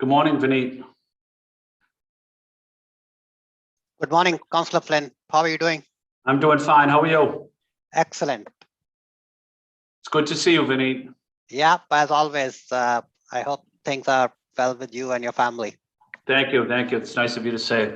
Good morning, Vineet. Good morning, Councillor Flynn. How are you doing? I'm doing fine. How are you? Excellent. It's good to see you, Vineet. Yeah, as always, I hope things are well with you and your family. Thank you. Thank you. It's nice of you to say.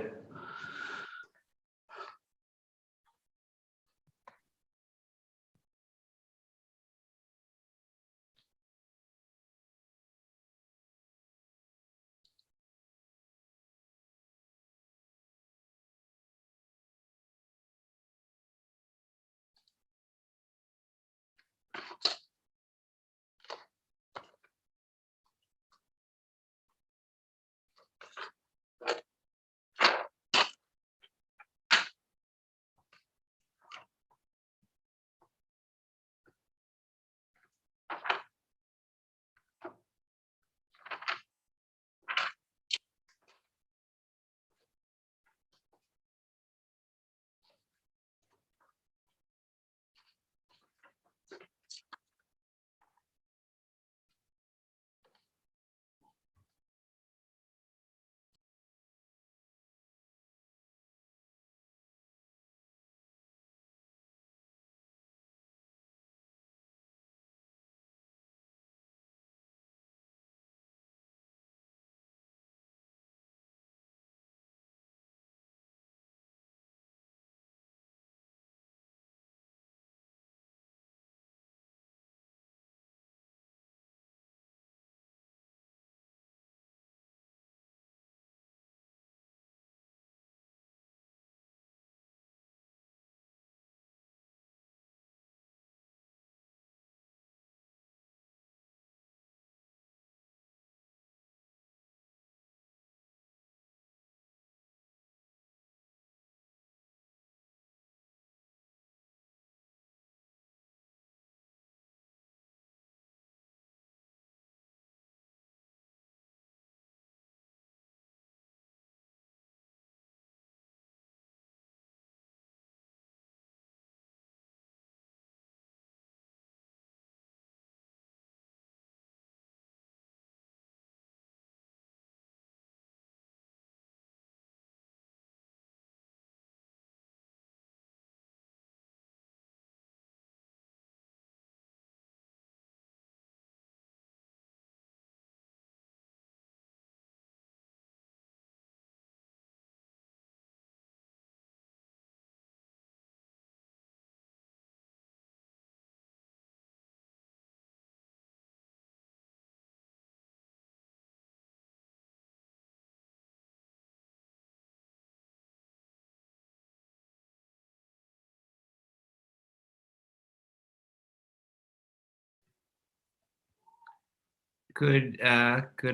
Good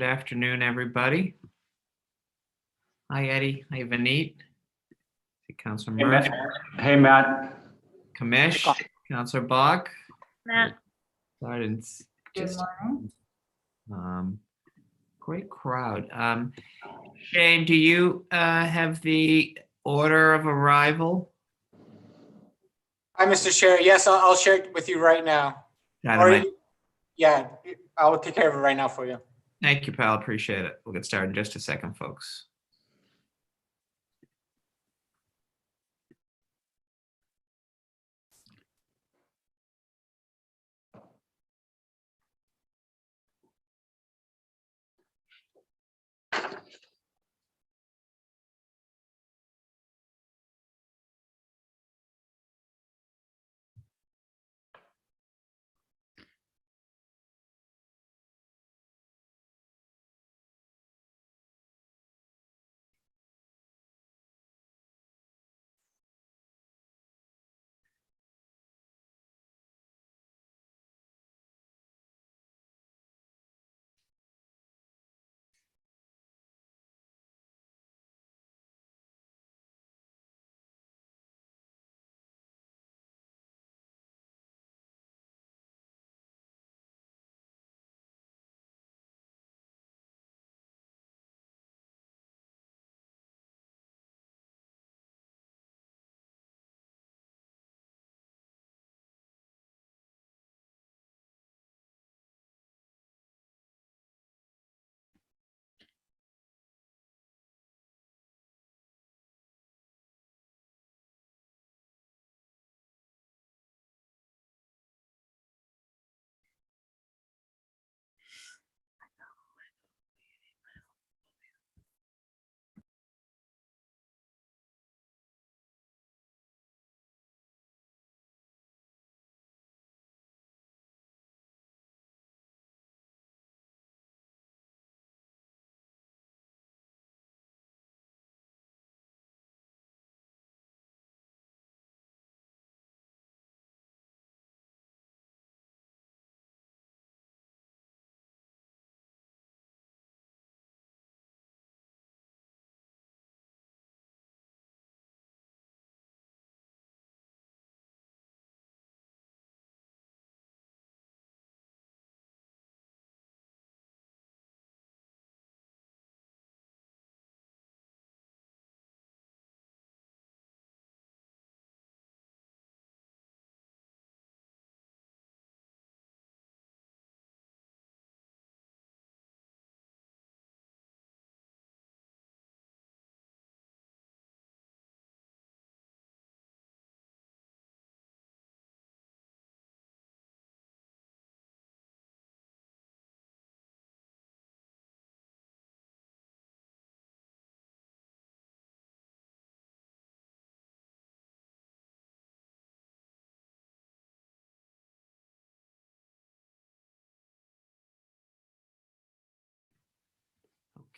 afternoon, everybody. Hi, Eddie. Hi, Vineet. Councilor Hey, Murphy, Matt. Hey, Matt. Kamish, Councilor Bach. Matt, Sorry, good morning. Great crowd. Shane, do you have the order of arrival? Hi, Mr. Chair. Yes, I'll share it with you right now. Dynamite. Yeah, I'll take care of it right now for you. Thank you, pal. Appreciate it. We'll get started in just a second, folks.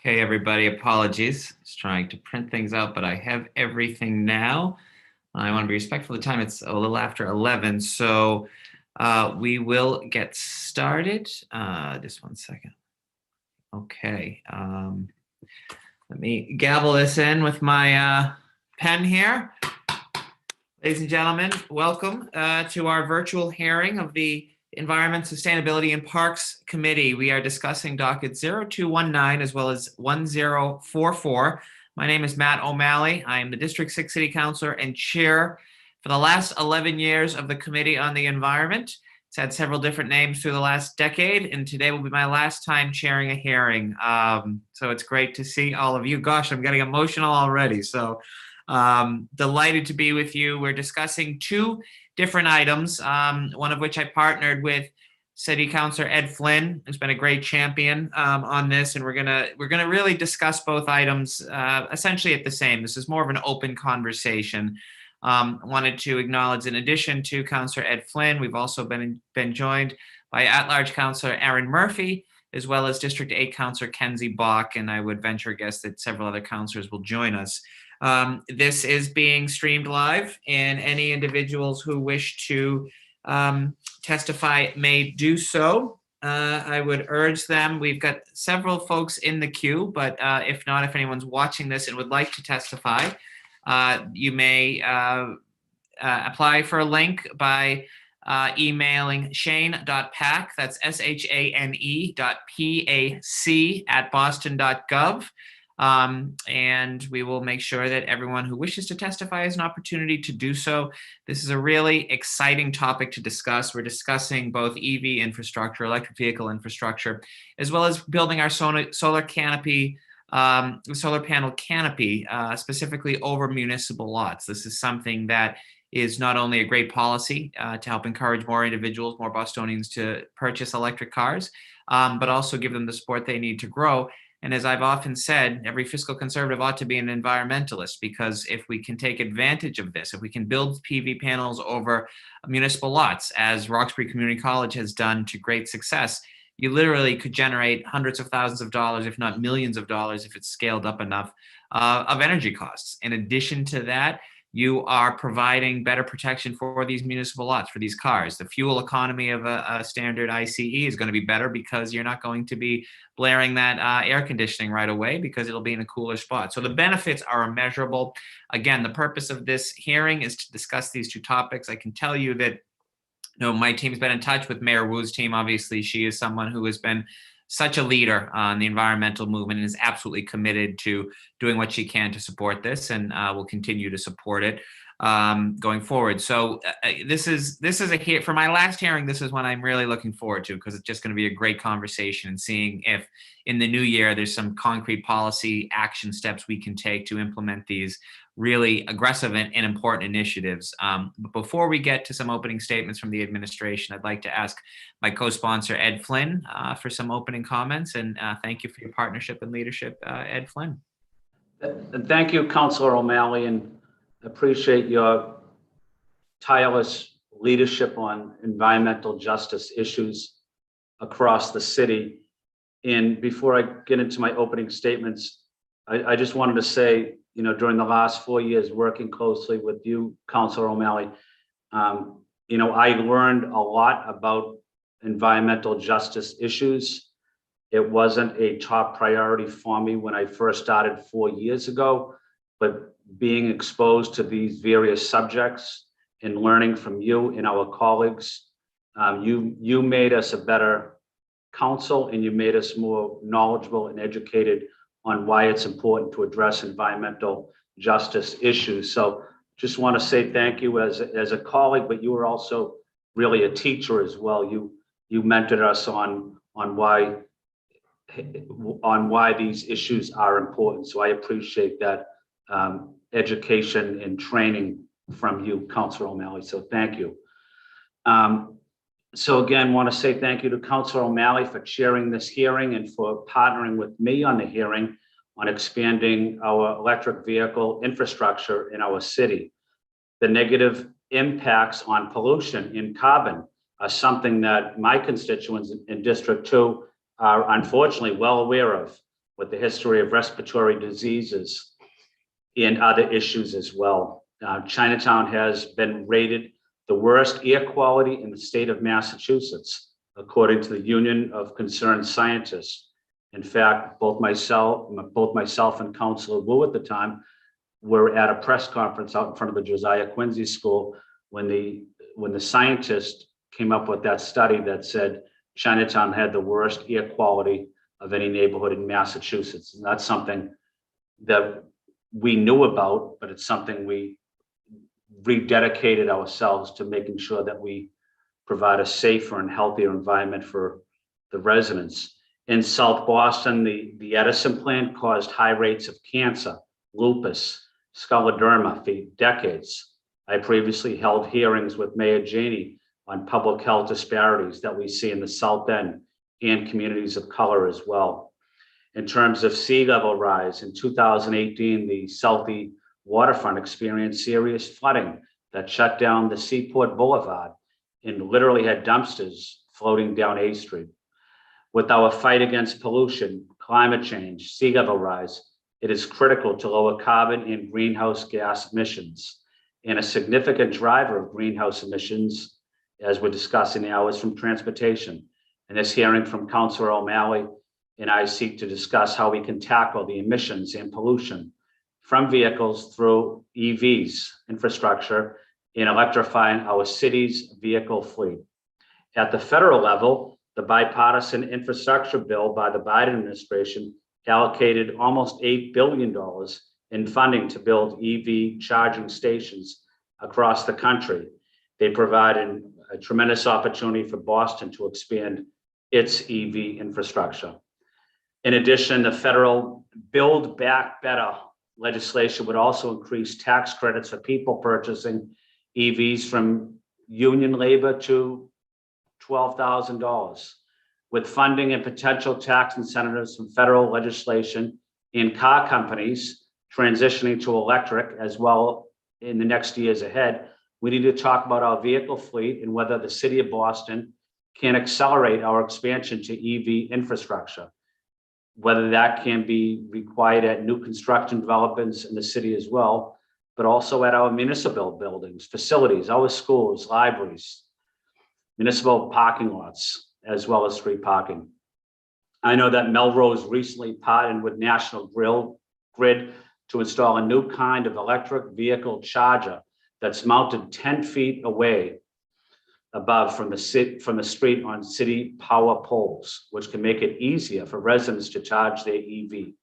Okay, everybody, apologies. Just trying to print things out, but I have everything now. I want to be respectful of the time. It's a little after 11, so we will get started. Just one second. Okay. Let me gavel this in with my pen here. Ladies and gentlemen, welcome to our virtual hearing of the Environment, Sustainability, and Parks Committee. We are discussing docket 0219 as well as 1044. My name is Matt O'Malley. I am the District 6 City Councilor and Chair for the last 11 years of the Committee on the Environment. It's had several different names through the last decade, and today will be my last time chairing a hearing. So it's great to see all of you. Gosh, I'm getting emotional already. So delighted to be with you. We're discussing two different items, one of which I partnered with City Councilor Ed Flynn, who's been a great champion on this, and we're gonna really discuss both items essentially at the same. This is more of an open conversation. I wanted to acknowledge, in addition to Councilor Ed Flynn, we've also been joined by at-large Councilor Aaron Murphy, as well as District 8 Councilor Kenzie Bach, and I would venture a guess that several other councilors will join us. This is being streamed live, and any individuals who wish to testify may do so. I would urge them. We've got several folks in the queue, but if not, if anyone's watching this and would like to testify, you may apply for a link by emailing shane.pack, that's shane.pac@boston.gov. And we will make sure that everyone who wishes to testify has an opportunity to do so. This is a really exciting topic to discuss. We're discussing both EV infrastructure, electric vehicle infrastructure, as well as building our solar canopy, solar panel canopy, specifically over municipal lots. This is something that is not only a great policy to help encourage more individuals, more Bostonians to purchase electric cars, but also give them the support they need to grow. And as I've often said, every fiscal conservative ought to be an environmentalist, because if we can take advantage of this, if we can build PV panels over municipal lots, as Roxbury Community College has done to great success, you literally could generate hundreds of thousands of dollars, if not millions of dollars, if it's scaled up enough, of energy costs. In addition to that, you are providing better protection for these municipal lots, for these cars. The fuel economy of a standard ICE is going to be better because you're not going to be blaring that air conditioning right away, because it'll be in a cooler spot. So the benefits are immeasurable. Again, the purpose of this hearing is to discuss these two topics. I can tell you that my team's been in touch with Mayor Wu's team. Obviously, she is someone who has been such a leader on the environmental movement and is absolutely committed to doing what she can to support this, and will continue to support it going forward. So this is a for my last hearing. This is one I'm really looking forward to, because it's just going to be a great conversation, and seeing if in the new year there's some concrete policy action steps we can take to implement these really aggressive and important initiatives. But before we get to some opening statements from the administration, I'd like to ask my co-sponsor, Ed Flynn, for some opening comments. And thank you for your partnership and leadership, Ed Flynn. And thank you, Councilor O'Malley, and appreciate your tireless leadership on environmental justice issues across the city. And before I get into my opening statements, I just wanted to say, during the last 4 years working closely with you, Councilor O'Malley, I learned a lot about environmental justice issues. It wasn't a top priority for me when I first started 4 years ago, but being exposed to these various subjects and learning from you and our colleagues, you made us a better council, and you made us more knowledgeable and educated on why it's important to address environmental justice issues. So just want to say thank you as a colleague, but you were also really a teacher as well. You mentored us on why these issues are important. So I appreciate that education and training from you, Councilor O'Malley. So thank you. So again, want to say thank you to Councilor O'Malley for chairing this hearing and for partnering with me on the hearing on expanding our electric vehicle infrastructure in our city. The negative impacts on pollution and carbon are something that my constituents in District 2 are unfortunately well aware of. with the history of respiratory diseases and other issues as well. Chinatown has been rated the worst air quality in the state of Massachusetts, according to the Union of Concerned Scientists. In fact, both myself and Councilor Wu at the time were at a press conference out in front of the Josiah Quincy School when the scientist came up with that study that said Chinatown had the worst air quality of any neighborhood in Massachusetts. And that's something that we knew about, but it's something we rededicated ourselves to making sure that we provide a safer and healthier environment for the residents. In South Boston, the Edison plant caused high rates of cancer, lupus, scleroderma for decades. I previously held hearings with Mayor Janey on public health disparities that we see in the South End and communities of color as well. In terms of sea level rise, in 2018, the Southie waterfront experienced serious flooding that shut down the Seaport Boulevard and literally had dumpsters floating down A Street. With our fight against pollution, climate change, sea level rise, it is critical to lower carbon and greenhouse gas emissions. And a significant driver of greenhouse emissions, as we're discussing now, is from transportation. And this hearing from Councilor O'Malley and I seek to discuss how we can tackle the emissions and pollution from vehicles through EVs infrastructure and electrifying our city's vehicle fleet. At the federal level, the bipartisan infrastructure bill by the Biden administration allocated almost $8 billion in funding to build EV charging stations across the country. They provided a tremendous opportunity for Boston to expand its EV infrastructure. In addition, the federal Build Back Better legislation would also increase tax credits for people purchasing EVs from union labor to $12,000. With funding and potential tax incentives from federal legislation and car companies transitioning to electric as well in the next years ahead, we need to talk about our vehicle fleet and whether the city of Boston can accelerate our expansion to EV infrastructure, whether that can be required at new construction developments in the city as well, but also at our municipal buildings, facilities, our schools, libraries, municipal parking lots, as well as street parking. I know that Melrose recently partnered with National Grid to install a new kind of electric vehicle charger that's mounted 10 feet away above from the street on city power poles, which can make it easier for residents to charge their EV.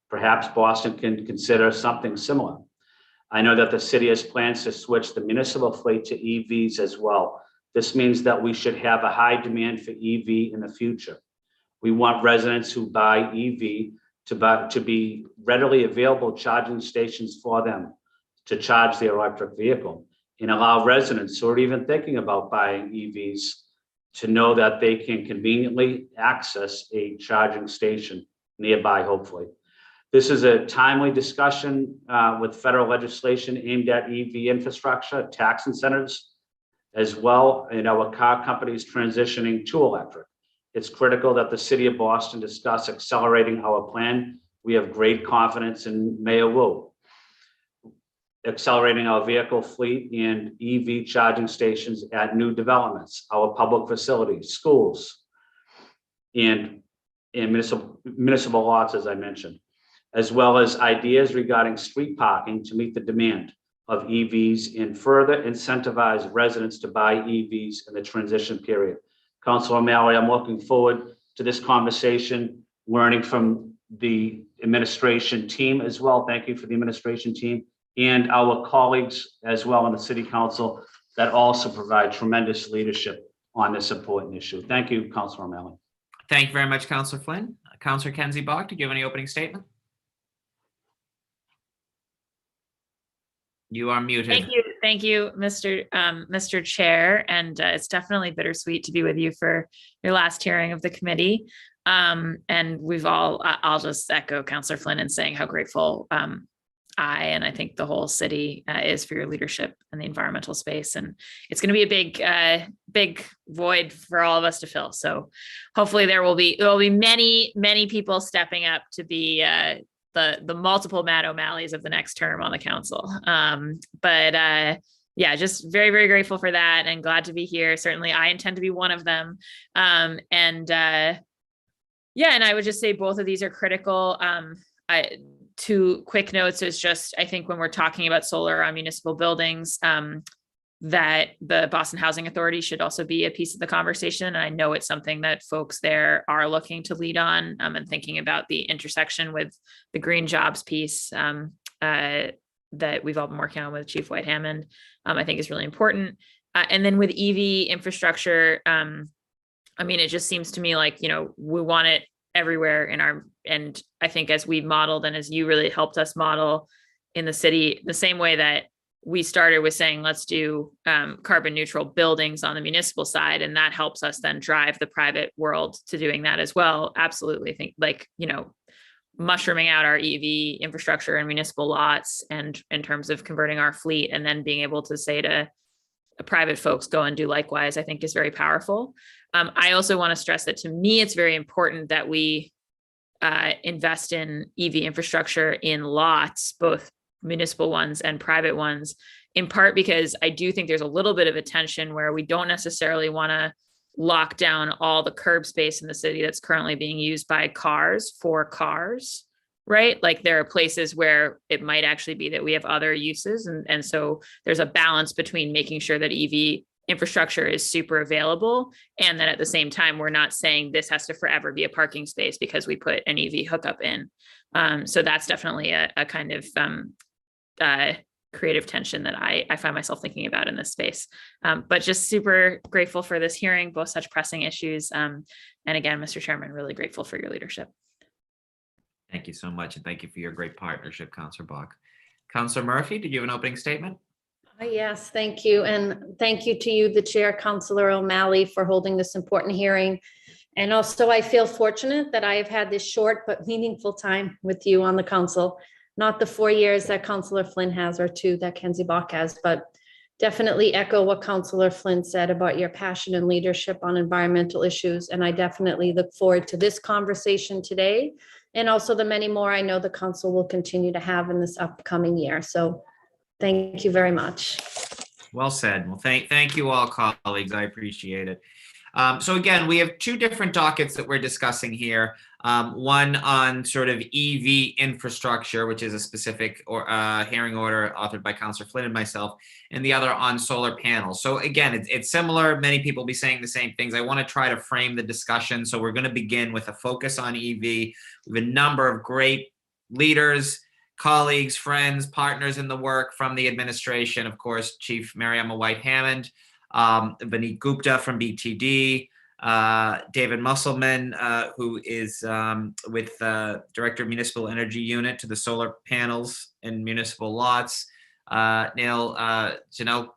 Perhaps Boston can consider something similar. I know that the city has plans to switch the municipal fleet to EVs as well. This means that we should have a high demand for EV in the future. We want residents who buy EV to be readily available charging stations for them to charge their electric vehicle, and allow residents who are even thinking about buying EVs to know that they can conveniently access a charging station nearby, hopefully. This is a timely discussion with federal legislation aimed at EV infrastructure, tax incentives, as well, and our car companies transitioning to electric. It's critical that the city of Boston discuss accelerating our plan. We have great confidence in Mayor Wu. Accelerating our vehicle fleet and EV charging stations at new developments, our public facilities, schools, and municipal lots, as I mentioned, as well as ideas regarding street parking to meet the demand of EVs and further incentivize residents to buy EVs in the transition period. Councilor O'Malley, I'm looking forward to this conversation, learning from the administration team as well. Thank you for the administration team and our colleagues as well in the city council that also provide tremendous leadership on this important issue. Thank you, Councilor O'Malley. Thank you very much, Councilor Flynn. Councilor Kenzie Bach, do you have any opening statement? You are muted. Thank you, Mr. Chair. And it's definitely bittersweet to be with you for your last hearing of the committee. And I'll just echo Councilor Flynn in saying how grateful I, and I think the whole city is for your leadership in the environmental space. And it's going to be a big void for all of us to fill. So hopefully there will be many people stepping up to be the multiple Matt O'Malleys of the next term on the council. Yeah, just very, very grateful for that and glad to be here. Certainly I intend to be one of them. Yeah, and I would just say both of these are critical. Two quick notes is just, I think when we're talking about solar on municipal buildings, that the Boston Housing Authority should also be a piece of the conversation. And I know it's something that folks there are looking to lead on, and thinking about the intersection with the green jobs piece that we've all been working on with Chief White Hammond, I think is really important. And then with EV infrastructure, I mean, it just seems to me like, we want it everywhere and I think as we've modeled and as you really helped us model in the city, the same way that we started with saying, let's do carbon neutral buildings on the municipal side. And that helps us then drive the private world to doing that as well. Absolutely. I think mushrooming out our EV infrastructure and municipal lots and in terms of converting our fleet and then being able to say to private folks, go and do likewise, I think is very powerful. I also want to stress that to me, it's very important that we invest in EV infrastructure in lots, both municipal ones and private ones, in part because I do think there's a little bit of a tension where we don't necessarily want to lock down all the curb space in the city that's currently being used by cars for cars, right? Like there are places where it might actually be that we have other uses. And so there's a balance between making sure that EV infrastructure is super available. And then at the same time, we're not saying this has to forever be a parking space because we put an EV hookup in. So that's definitely a kind of creative tension that I find myself thinking about in this space. But just super grateful for this hearing, both such pressing issues. And again, Mr. Chairman, really grateful for your leadership. Thank you so much. And thank you for your great partnership, Councillor Bach. Councillor Murphy, did you have an opening statement? Yes, thank you. And thank you to you, the chair, Councillor O'Malley, for holding this important hearing. And also I feel fortunate that I have had this short but meaningful time with you on the council, not the 4 years that Councillor Flynn has or 2 that Kenzie Bach has, but definitely echo what Councillor Flynn said about your passion and leadership on environmental issues. And I definitely look forward to this conversation today and also the many more I know the council will continue to have in this upcoming year. So thank you very much. Well said. Well, thank you all, colleagues. I appreciate it. So again, we have 2 different dockets that we're discussing here. One on sort of EV infrastructure, which is a specific hearing order authored by Councillor Flynn and myself, and the other on solar panels. So again, it's similar. Many people will be saying the same things. I want to try to frame the discussion. So we're going to begin with a focus on EV. We have a number of great leaders, colleagues, friends, partners in the work from the administration. Of course, Chief Mariama White Hammond, Vineet Gupta from BTD, David Musselman, who is with Director of Municipal Energy Unit to the solar panels and municipal lots. Neil Janelowitz?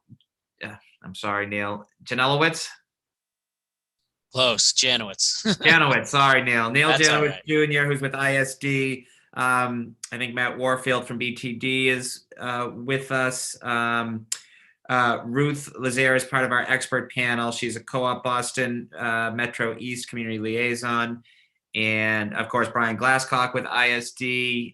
Close, Janowitz. Janowitz, sorry, Neil. Neil That's all Janowitz right. Jr., who's with ISD. I think Matt Warfield from BTD is with us. Ruth Lazier is part of our expert panel. She's a Co-op Boston Metro East Community Liaison. And of course, Brian Glasscock with ISD.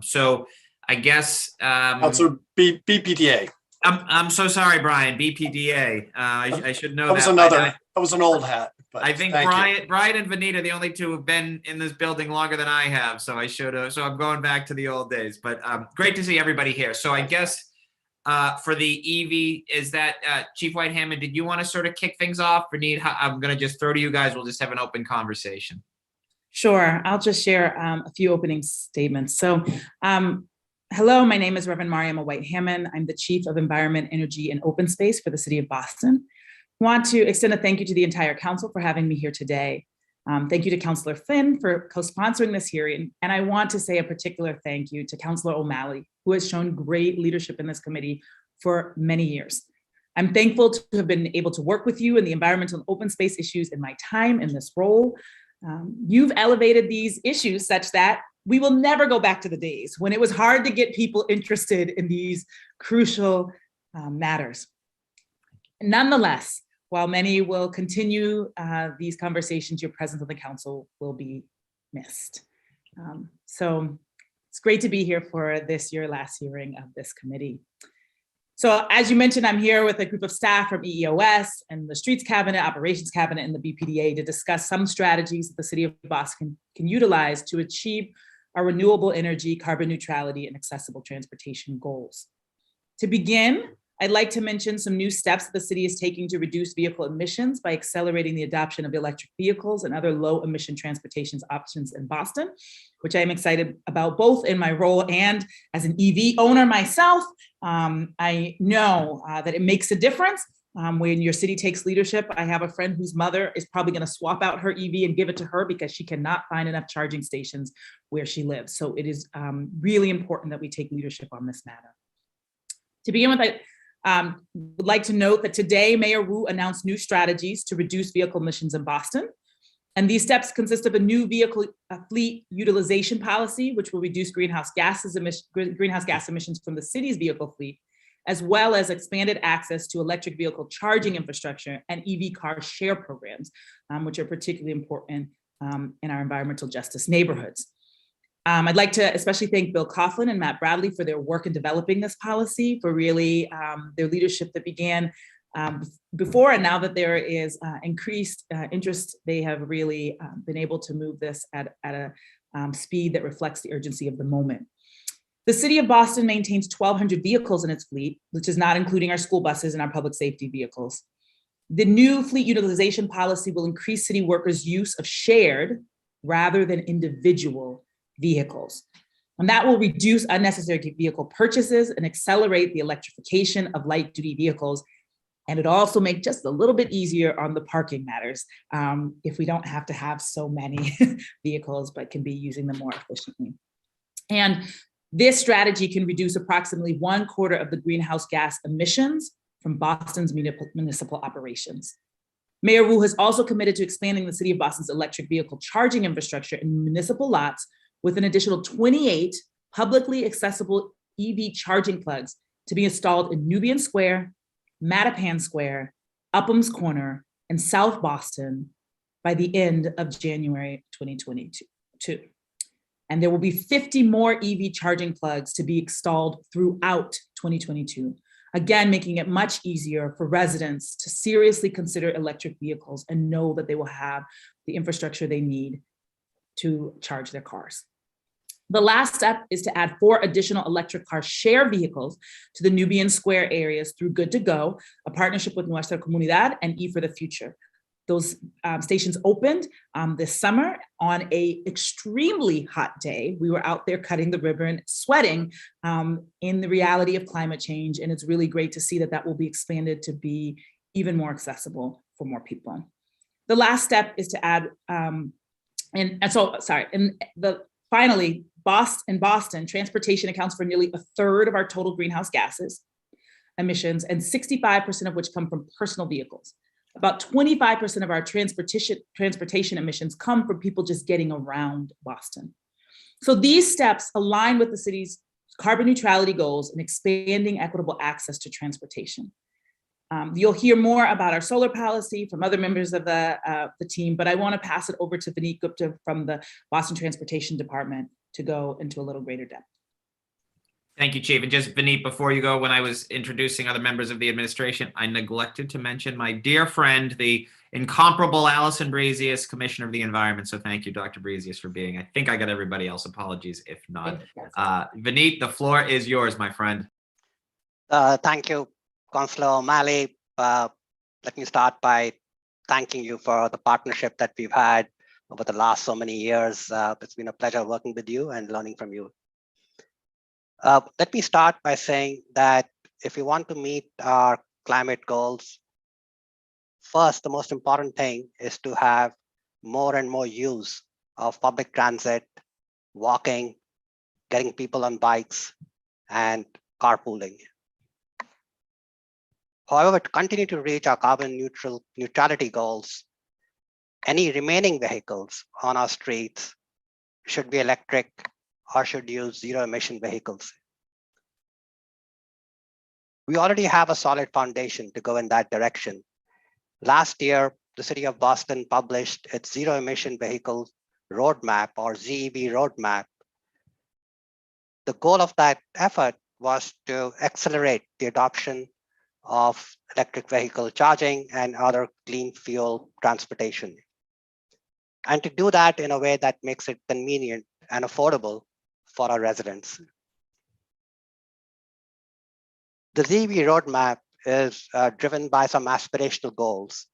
So I guess- Councilor BPDA. I'm so sorry, Brian, BPDA. I should know that. That was an old hat. But I think Brian and Vineet are the only 2 who have been in this building longer than I have. So I should have, so I'm going back to the old days, but great to see everybody here. So I guess for the EV, is that Chief White Hammond, did you want to sort of kick things off? Vineet, I'm going to just throw to you guys. We'll just have an open conversation. Sure. I'll just share a few opening statements. So hello, my name is Reverend Mariama White Hammond. I'm the Chief of Environment, Energy, and Open Space for the City of Boston. I want to extend a thank you to the entire council for having me here today. Thank you to Councillor Flynn for co-sponsoring this hearing. And I want to say a particular thank you to Councillor O'Malley, who has shown great leadership in this committee for many years. I'm thankful to have been able to work with you in the environmental and open space issues in my time in this role. You've elevated these issues such that we will never go back to the days when it was hard to get people interested in these crucial matters. Nonetheless, while many will continue these conversations, your presence on the council will be missed. So it's great to be here for this, your last hearing of this committee. So as you mentioned, I'm here with a group of staff from EEOS and the Streets Cabinet, Operations Cabinet, and the BPDA to discuss some strategies that the City of Boston can utilize to achieve our renewable energy, carbon neutrality, and accessible transportation goals. To begin, I'd like to mention some new steps that the city is taking to reduce vehicle emissions by accelerating the adoption of electric vehicles and other low emission transportation options in Boston, which I'm excited about both in my role and as an EV owner myself. I know that it makes a difference when your city takes leadership. I have a friend whose mother is probably going to swap out her EV and give it to her because she cannot find enough charging stations where she lives. So it is really important that we take leadership on this matter. To begin with, I would like to note that today, Mayor Wu announced new strategies to reduce vehicle emissions in Boston. And these steps consist of a new vehicle fleet utilization policy, which will reduce greenhouse gas emissions from the city's vehicle fleet, as well as expanded access to electric vehicle charging infrastructure and EV car share programs, which are particularly important in our environmental justice neighborhoods. I'd like to especially thank Bill Coughlin and Matt Bradley for their work in developing this policy, for really their leadership that began before, and now that there is increased interest, they have really been able to move this at a speed that reflects the urgency of the moment. The City of Boston maintains 1,200 vehicles in its fleet, which is not including our school buses and our public safety vehicles. The new fleet utilization policy will increase city workers' use of shared rather than individual vehicles. And that will reduce unnecessary vehicle purchases and accelerate the electrification of light duty vehicles. And it also make just a little bit easier on the parking matters if we don't have to have so many vehicles, but can be using them more efficiently. And this strategy can reduce approximately 1/4 of the greenhouse gas emissions from Boston's municipal operations. Mayor Wu has also committed to expanding the City of Boston's electric vehicle charging infrastructure in municipal lots with an additional 28 publicly accessible EV charging plugs to be installed in Nubian Square, Mattapan Square, Upham's Corner, and South Boston by the end of January 2022. And there will be 50 more EV charging plugs to be installed throughout 2022. Again, making it much easier for residents to seriously consider electric vehicles and know that they will have the infrastructure they need to charge their cars. The last step is to add 4 additional electric car share vehicles to the Nubian Square areas through Good to Go, a partnership with Nuestra Comunidad and E for the Future. Those stations opened this summer on an extremely hot day. We were out there cutting the ribbon, sweating in the reality of climate change. And it's really great to see that that will be expanded to be even more accessible for more people. The last step is to add, finally, in Boston, transportation accounts for nearly 1/3 of our total greenhouse gases emissions, and 65% of which come from personal vehicles. About 25% of our transportation emissions come from people just getting around Boston. So these steps align with the city's carbon neutrality goals and expanding equitable access to transportation. You'll hear more about our solar policy from other members of the team, but I want to pass it over to Vineet Gupta from the Boston Transportation Department to go into a little greater depth. Thank you, Chief. And just Vineet, before you go, when I was introducing other members of the administration, I neglected to mention my dear friend, the incomparable Allison Brazius, Commissioner of the Environment. So thank you, Dr. Brazius, for being. I think I got everybody else. Apologies if not. Vineet, the floor is yours, my friend. Thank you, Councillor O'Malley. Let me start by thanking you for the partnership that we've had over the last so many years. It's been a pleasure working with you and learning from you. Let me start by saying that if we want to meet our climate goals, first, the most important thing is to have more and more use of public transit, walking, getting people on bikes, and carpooling. However, to continue to reach our carbon neutrality goals, any remaining vehicles on our streets should be electric or should use zero emission vehicles. We already have a solid foundation to go in that direction. Last year, the city of Boston published its zero emission vehicle roadmap, or ZEV roadmap. The goal of that effort was to accelerate the adoption of electric vehicle charging and other clean fuel transportation, and to do that in a way that makes it convenient and affordable for our residents. The ZEV roadmap is driven by some aspirational goals.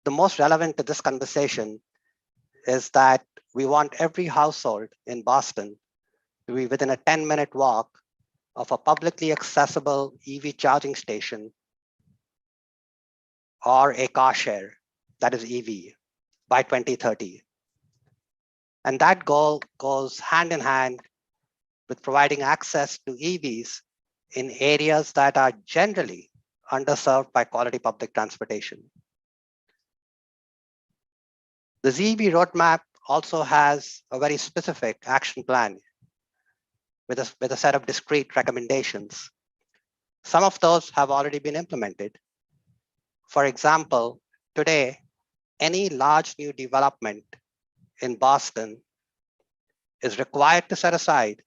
The most relevant to this conversation is that we want every household in Boston to be within a 10-minute walk of a publicly accessible EV charging station or a car share that is EV by 2030. And that goal goes hand in hand with providing access to EVs in areas that are generally underserved by quality public transportation. The ZEV roadmap also has a very specific action plan with a set of discrete recommendations. Some of those have already been implemented. For example, today, any large new development in Boston is required to set aside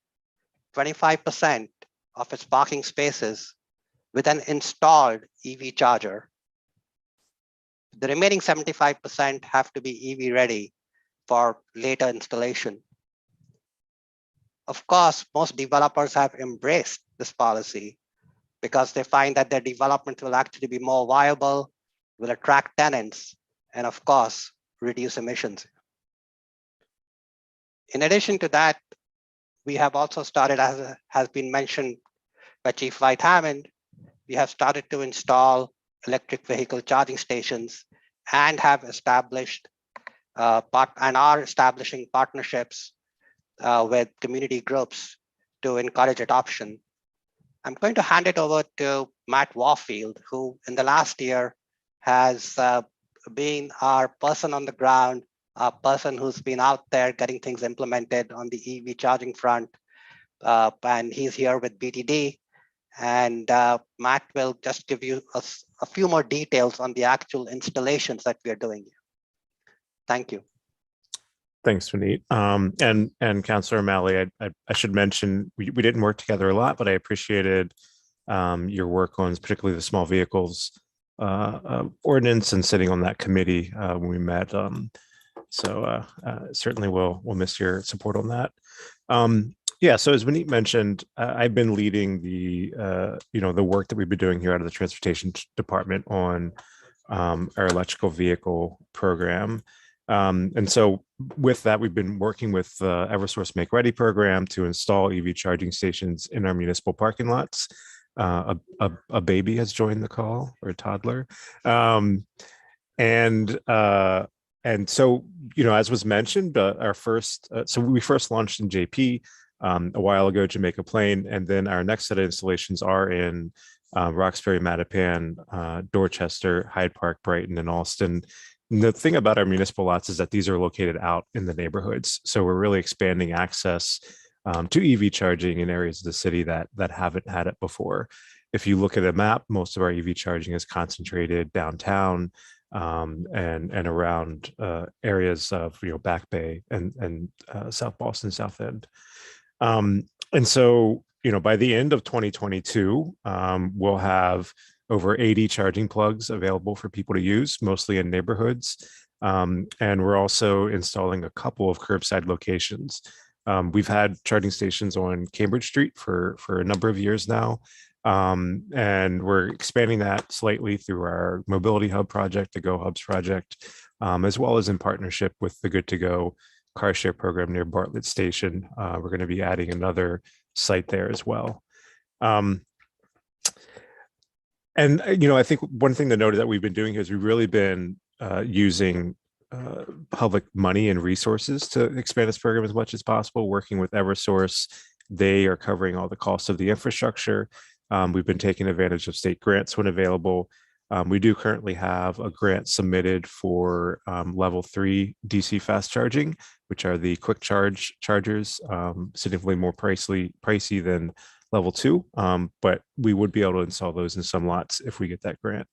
25% of its parking spaces with an installed EV charger. The remaining 75% have to be EV ready for later installation. Of course, most developers have embraced this policy because they find that their development will actually be more viable, will attract tenants, and of course, reduce emissions. In addition to that, we have also started, as has been mentioned by Chief White-Hammond, we have started to install electric vehicle charging stations and have established and are establishing partnerships with community groups to encourage adoption. I'm going to hand it over to Matt Warfield, who in the last year has been our person on the ground, a person who's been out there getting things implemented on the EV charging front. And he's here with BTD. And Matt will just give you a few more details on the actual installations that we are doing. Thank you. Thanks, Vineet. And Councillor O'Malley, I should mention, we didn't work together a lot, but I appreciated your work on particularly the small vehicles ordinance and sitting on that committee when we met. So certainly we'll miss your support on that. Yeah, so as Vineet mentioned, I've been leading the the work that we've been doing here out of the Transportation Department on our electrical vehicle program. And so with that, we've been working with the Eversource Make Ready program to install EV charging stations in our municipal parking lots. A baby has joined the call, or a toddler. And so, as was mentioned, our first, so we first launched in JP a while ago, Jamaica Plain, and then our next set of installations are in Roxbury, Mattapan, Dorchester, Hyde Park, Brighton, and Alston. And the thing about our municipal lots is that these are located out in the neighborhoods. So we're really expanding access to EV charging in areas of the city that haven't had it before. If you look at a map, most of our EV charging is concentrated downtown and around areas of Back Bay and South Boston, South End. And so, by the end of 2022, we'll have over 80 charging plugs available for people to use, mostly in neighborhoods. And we're also installing a couple of curbside locations. We've had charging stations on Cambridge Street for a number of years now. And we're expanding that slightly through our Mobility Hub project, the Go Hubs project, as well as in partnership with the Good to Go car share program near Bartlett Station. We're going to be adding another site there as well. And, I think one thing to note that we've been doing here is we've really been using public money and resources to expand this program as much as possible, working with Eversource. They are covering all the costs of the infrastructure. We've been taking advantage of state grants when available. We do currently have a grant submitted for level 3 DC fast charging, which are the quick charge chargers, significantly more pricey than level 2, but we would be able to install those in some lots if we get that grant.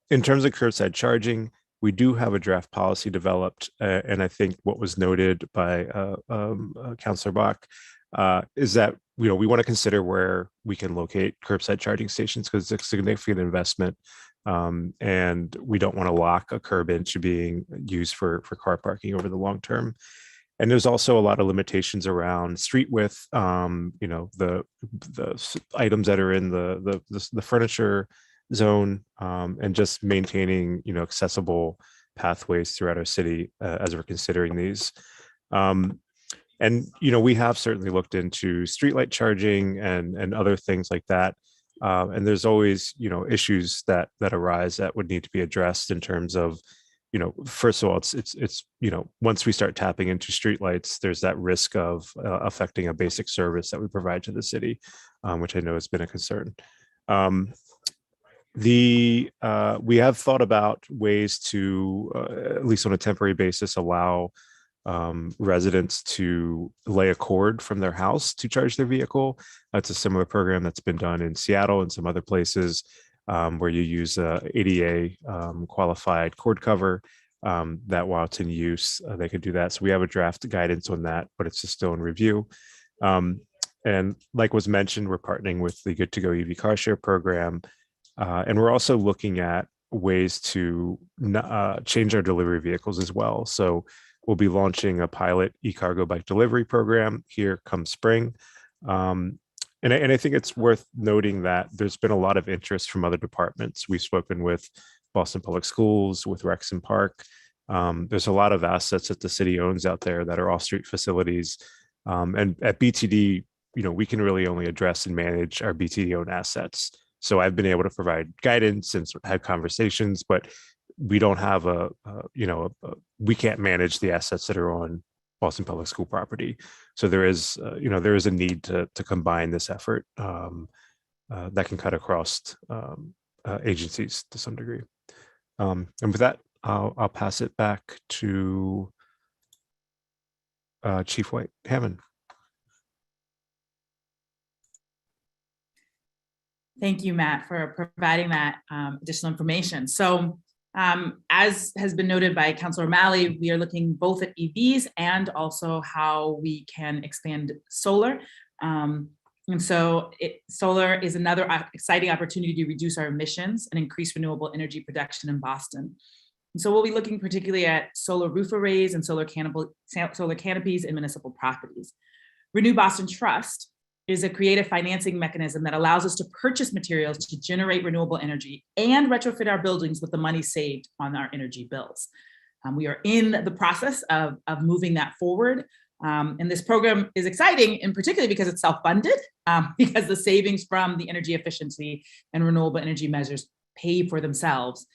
In terms of curbside charging, we do have a draft policy developed, and I think what was noted by Councilor Bach is that we want to consider where we can locate curbside charging stations because it's a significant investment, and we don't want to lock a curb into being used for car parking over the long term. And there's also a lot of limitations around street width, the items that are in the furniture zone, and just maintaining accessible pathways throughout our city as we're considering these. And we have certainly looked into streetlight charging and other things like that. And there's always issues that arise that would need to be addressed in terms of first of all, it's once we start tapping into streetlights, there's that risk of affecting a basic service that we provide to the city, which I know has been a concern. We have thought about ways to, at least on a temporary basis, allow residents to lay a cord from their house to charge their vehicle. That's a similar program that's been done in Seattle and some other places, where you use a ADA qualified cord cover, that while it's in use, they could do that. So we have a draft guidance on that, but it's just still in review. And like was mentioned, we're partnering with the Good to Go EV car share program. And we're also looking at ways to change our delivery vehicles as well. So we'll be launching a pilot e-cargo bike delivery program here come spring. And I think it's worth noting that there's been a lot of interest from other departments. We've spoken with Boston Public Schools, with Rex and Park. There's a lot of assets that the city owns out there that are off-street facilities. And at BTD, we can really only address and manage our BTD-owned assets. So I've been able to provide guidance and have conversations, but we don't have we can't manage the assets that are on Boston Public School property. So there is a need to combine this effort that can cut across agencies to some degree. And with that, I'll pass it back to Chief White Hammond. Thank you, Matt, for providing that additional information. So as has been noted by Councilor O'Malley, we are looking both at EVs and also how we can expand solar. And so solar is another exciting opportunity to reduce our emissions and increase renewable energy production in Boston. And so we'll be looking particularly at solar roof arrays and solar canopies in municipal properties. Renew Boston Trust is a creative financing mechanism that allows us to purchase materials to generate renewable energy and retrofit our buildings with the money saved on our energy bills. We are in the process of moving that forward. And this program is exciting, and particularly because it's self-funded, because the savings from the energy efficiency and renewable energy measures pay for themselves,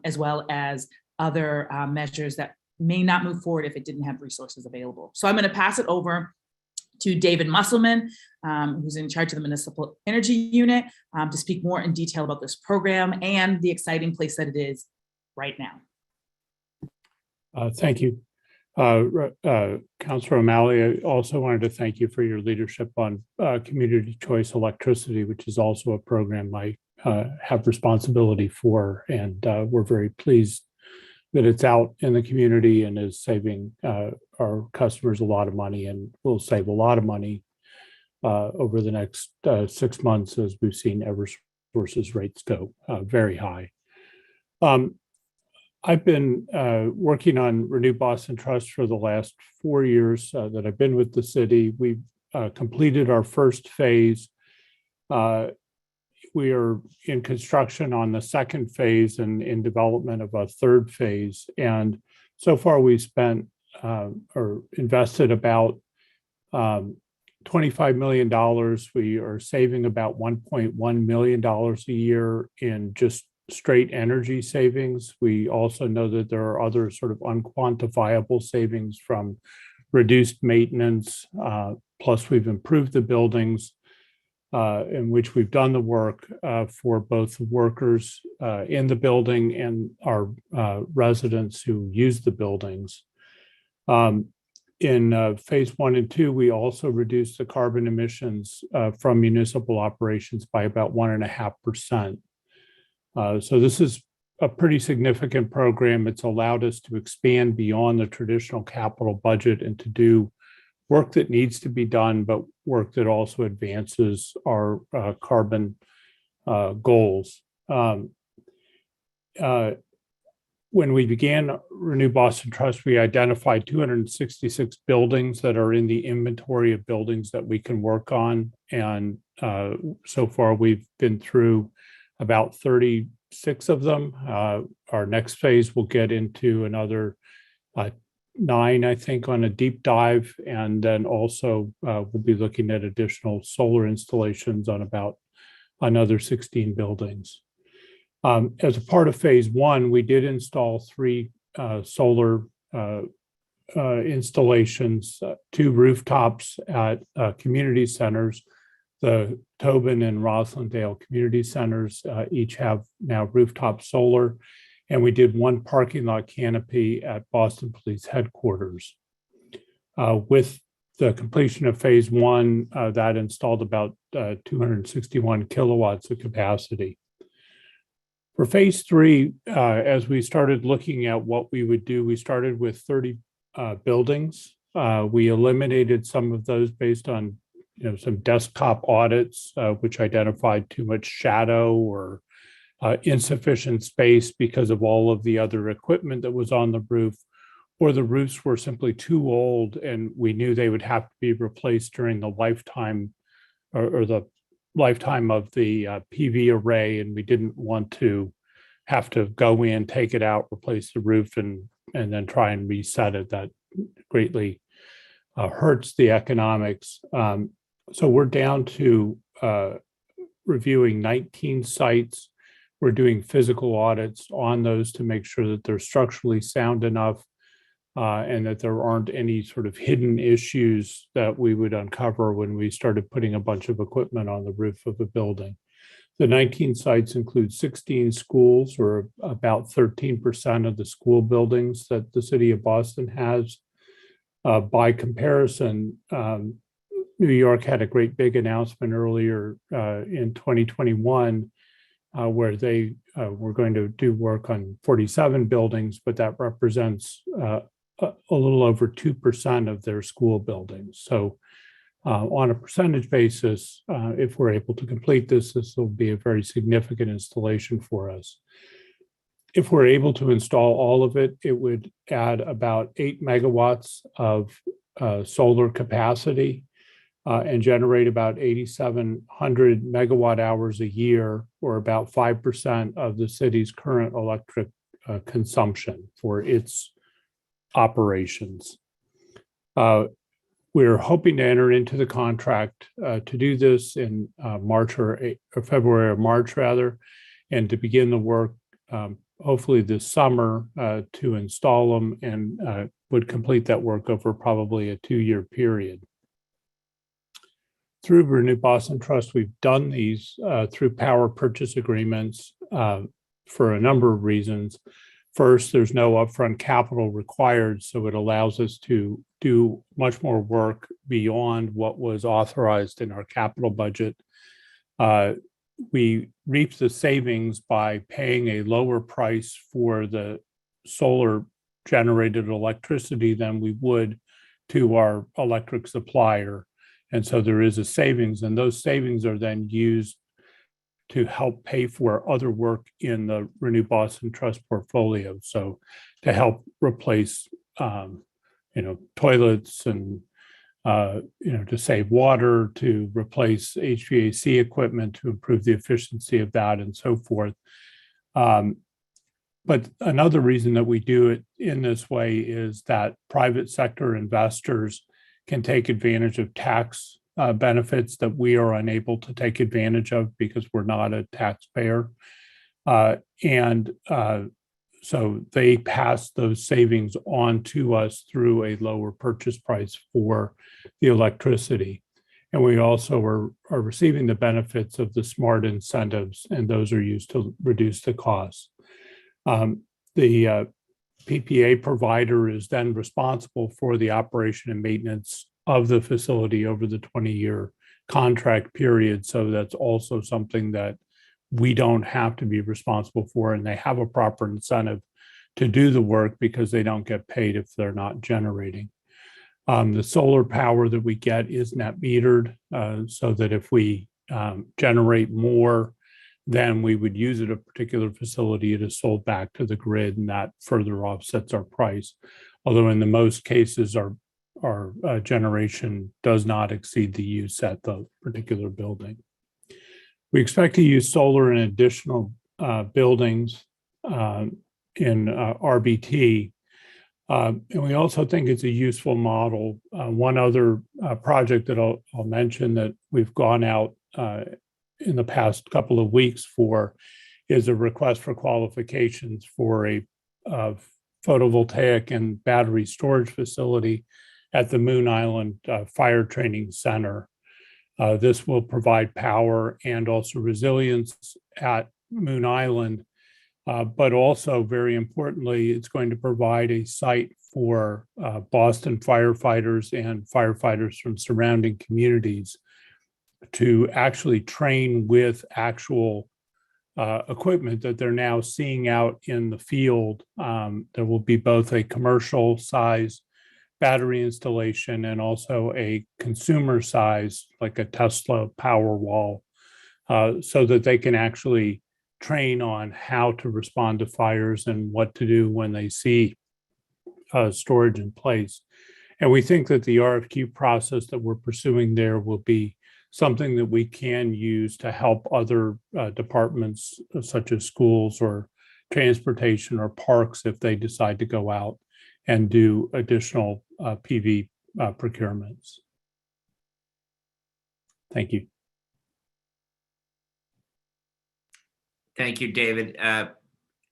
as well as other measures that may not move forward if it didn't have resources available. So I'm going to pass it over to David Musselman, who's in charge of the Municipal Energy Unit, to speak more in detail about this program and the exciting place that it is right now. Thank you. Councilor O'Malley, I also wanted to thank you for your leadership on community choice electricity, which is also a program I have responsibility for, and we're very pleased that it's out in the community and is saving our customers a lot of money, and will save a lot of money over the next 6 months as we've seen Eversource's rates go very high. I've been working on Renew Boston Trust for the last 4 years that I've been with the city. We've completed our first phase. We are in construction on the second phase and in development of a third phase. And so far we've spent or invested about $25 million. We are saving about $1.1 million a year in just straight energy savings. We also know that there are other sort of unquantifiable savings from reduced maintenance, plus we've improved the buildings. in which we've done the work for both the workers in the building and our residents who use the buildings. In phase 1 and 2, we also reduced the carbon emissions from municipal operations by about 1.5%. So this is a pretty significant program. It's allowed us to expand beyond the traditional capital budget and to do work that needs to be done, but work that also advances our carbon goals. When we began Renew Boston Trust, we identified 266 buildings that are in the inventory of buildings that we can work on. And so far, we've been through about 36 of them. Our next phase will get into another 9, I think, on a deep dive. And then also we'll be looking at additional solar installations on about another 16 buildings. As a part of phase 1, we did install 3 solar installations, 2 rooftops at community centers. The Tobin and Roslindale community centers each have now rooftop solar. And we did 1 parking lot canopy at Boston Police Headquarters. With the completion of phase 1, that installed about 261 kilowatts of capacity. For phase 3, as we started looking at what we would do, we started with 30 buildings. We eliminated some of those based on some desktop audits, which identified too much shadow or insufficient space because of all of the other equipment that was on the roof, or the roofs were simply too old and we knew they would have to be replaced during the lifetime or the lifetime of the PV array, and we didn't want to have to go in, take it out, replace the roof, and then try and reset it. That greatly hurts the economics. So we're down to reviewing 19 sites. We're doing physical audits on those to make sure that they're structurally sound enough and that there aren't any sort of hidden issues that we would uncover when we started putting a bunch of equipment on the roof of a building. The 19 sites include 16 schools, or about 13% of the school buildings that the city of Boston has. By comparison, New York had a great big announcement earlier in 2021 where they were going to do work on 47 buildings, but that represents a little over 2% of their school buildings. So on a percentage basis, if we're able to complete this, this will be a very significant installation for us. If we're able to install all of it, it would add about 8 megawatts of solar capacity and generate about 8,700 megawatt hours a year, or about 5% of the city's current electric consumption for its operations. We're hoping to enter into the contract to do this in March or February or March rather, and to begin the work hopefully this summer to install them, and would complete that work over probably a 2-year period. Through Renew Boston Trust, we've done these through power purchase agreements for a number of reasons. First, there's no upfront capital required, so it allows us to do much more work beyond what was authorized in our capital budget. We reap the savings by paying a lower price for the solar generated electricity than we would to our electric supplier. And so there is a savings, and those savings are then used to help pay for other work in the Renew Boston Trust portfolio. So to help replace, toilets and, to save water, to replace HVAC equipment, to improve the efficiency of that, and so forth. But another reason that we do it in this way is that private sector investors can take advantage of tax benefits that we are unable to take advantage of because we're not a taxpayer. So they pass those savings on to us through a lower purchase price for the electricity. And we also are receiving the benefits of the smart incentives, and those are used to reduce the costs. The PPA provider is then responsible for the operation and maintenance of the facility over the 20-year contract period. So that's also something that we don't have to be responsible for, and they have a proper incentive to do the work because they don't get paid if they're not generating. The solar power that we get is net metered, so that if we generate more than we would use at a particular facility, it is sold back to the grid, and that further offsets our price. Although in the most cases, our generation does not exceed the use at the particular building. We expect to use solar in additional buildings in RBT. And we also think it's a useful model. One other project that I'll mention that we've gone out in the past couple of weeks for is a request for qualifications for a photovoltaic and battery storage facility at the Moon Island Fire Training Center. This will provide power and also resilience at Moon Island, but also very importantly, it's going to provide a site for Boston firefighters and firefighters from surrounding communities to actually train with actual equipment that they're now seeing out in the field. There will be both a commercial size battery installation and also a consumer size, like a Tesla Powerwall, so that they can actually train on how to respond to fires and what to do when they see storage in place. And we think that the RFQ process that we're pursuing there will be something that we can use to help other departments, such as schools or transportation or parks, if they decide to go out and do additional PV procurements. Thank you. Thank you, David.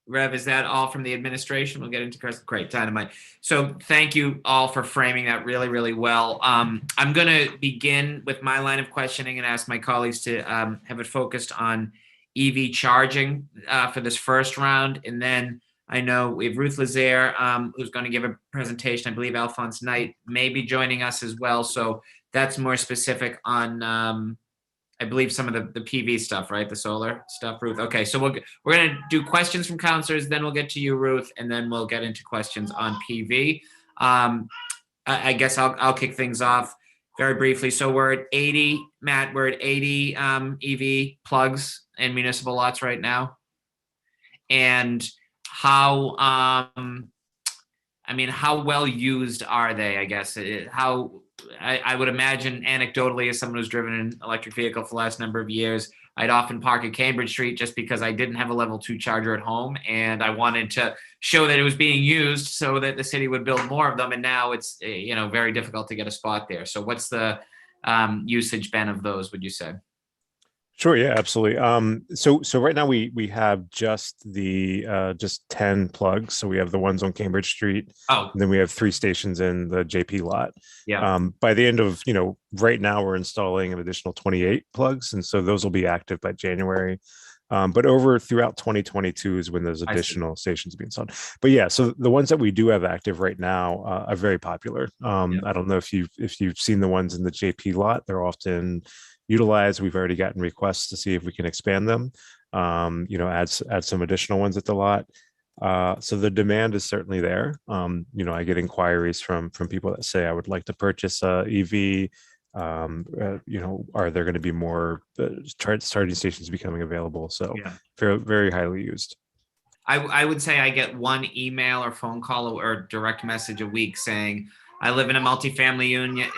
Rev, is that all from the administration? We'll get into great dynamite. So thank you all for framing that really, really well. I'm going to begin with my line of questioning and ask my colleagues to have it focused on EV charging for this first round. And then I know we have Ruth Lazaire, who's going to give a presentation. I believe Alphonse Knight may be joining us as well. So that's more specific on I believe some of the PV stuff, right? The solar stuff, Ruth. Okay, so we're going to do questions from counselors, then we'll get to you, Ruth, and then we'll get into questions on PV. I guess I'll kick things off very briefly. So we're at 80, Matt, we're at 80 EV plugs in municipal lots right now. And how, how well used are they, I guess? I would imagine anecdotally, as someone who's driven an electric vehicle for the last number of years, I'd often park at Cambridge Street just because I didn't have a level 2 charger at home. And I wanted to show that it was being used so that the city would build more of them. And now it's, very difficult to get a spot there. So what's the usage been of those, would you say? Sure. Yeah, absolutely. So right now we have just 10 plugs. So we have the ones on Cambridge Street. Oh, and then we have 3 stations in the JP lot. Yeah. By the end of, right now we're installing an additional 28 plugs. And so those will be active by January. But throughout 2022 is when those additional stations will be installed. But yeah, so the ones that we do have active right now are very popular. I don't know if you've seen the ones in the JP lot. They're often utilized. We've already gotten requests to see if we can expand them, add some additional ones at the lot. So the demand is certainly there. I get inquiries from people that say, I would like to purchase a EV. Are there going to be more charging stations becoming available? So very, very highly used. I would say I get one email or phone call or direct message a week saying, I live in a multifamily union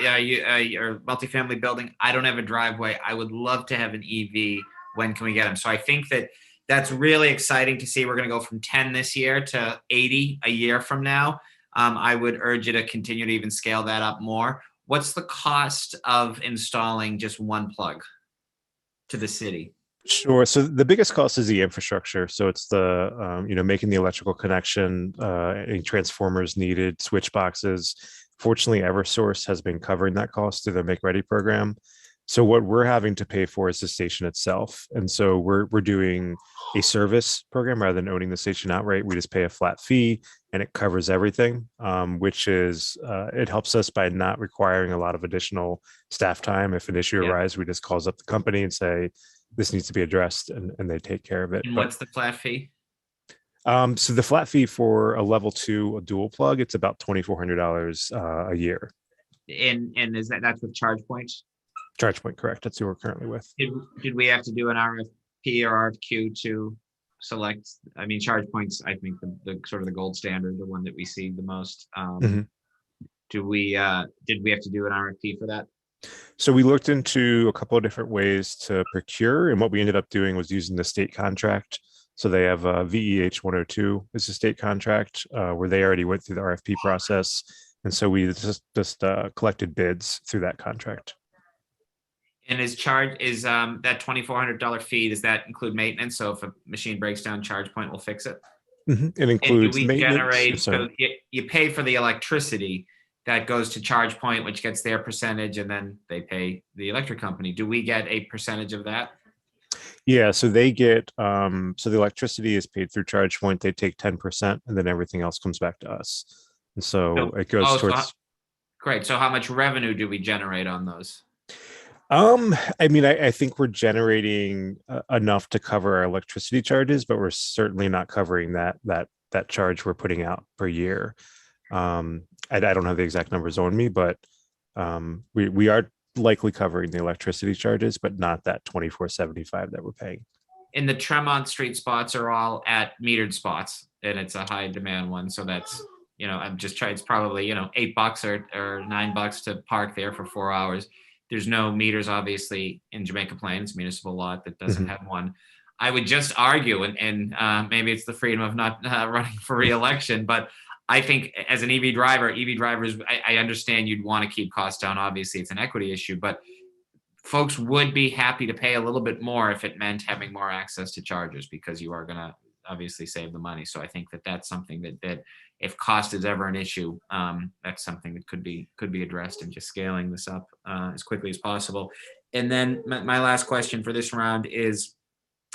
or multifamily building. I don't have a driveway. I would love to have an EV. When can we get them? So I think that's really exciting to see. We're going to go from 10 this year to 80 a year from now. I would urge you to continue to even scale that up more. What's the cost of installing just one plug to the city? Sure. So the biggest cost is the infrastructure. So it's the, making the electrical connection, any transformers needed, switch boxes. Fortunately, Eversource has been covering that cost through the Make Ready program. So what we're having to pay for is the station itself. And so we're doing a service program rather than owning the station outright. We just pay a flat fee and it covers everything, which is, it helps us by not requiring a lot of additional staff time. If an issue arises, we just calls up the company and say, this needs to be addressed, and they take care of it. And what's the flat fee? So the flat fee for a level 2, a dual plug, it's about $2,400 a year. And is that's with charge points? ChargePoint, correct. That's who we're currently with. Did we have to do an RFP or RFQ to select? I mean, charge points, I think the sort of the gold standard, the one that we see the most. Did we have to do an RFP for that? So we looked into a couple of different ways to procure, and what we ended up doing was using the state contract. So they have VEH 102 is a state contract where they already went through the RFP process. And so we just collected bids through that contract. And that $2,400 fee, does that include maintenance? So if a machine breaks down, ChargePoint will fix it? It includes and do we maintenance. generate, so you pay for the electricity that goes to ChargePoint, which gets their percentage, and then they pay the electric company. Do we get a percentage of that? Yeah, so they get, so the electricity is paid through ChargePoint. They take 10%, and then everything else comes back to us. And so it goes towards. Great. So how much revenue do we generate on those? I mean, I think we're generating enough to cover our electricity charges, but we're certainly not covering that charge we're putting out per year. I don't have the exact numbers on me, but we are likely covering the electricity charges, but not that $24.75 that we're paying. And the Tremont Street spots are all at metered spots, and it's a high demand one. So that's, I'm just trying, it's probably, $8 or $9 to park there for 4 hours. There's no meters, obviously, in Jamaica Plain. It's a municipal lot that doesn't have one. I would just argue, and maybe it's the freedom of not running for re-election, but I think as an EV drivers, I understand you'd want to keep costs down. Obviously, it's an equity issue, but folks would be happy to pay a little bit more if it meant having more access to chargers, because you are going to obviously save the money. So I think that's something that if cost is ever an issue, that's something that could be addressed, and just scaling this up as quickly as possible. And then my last question for this round is,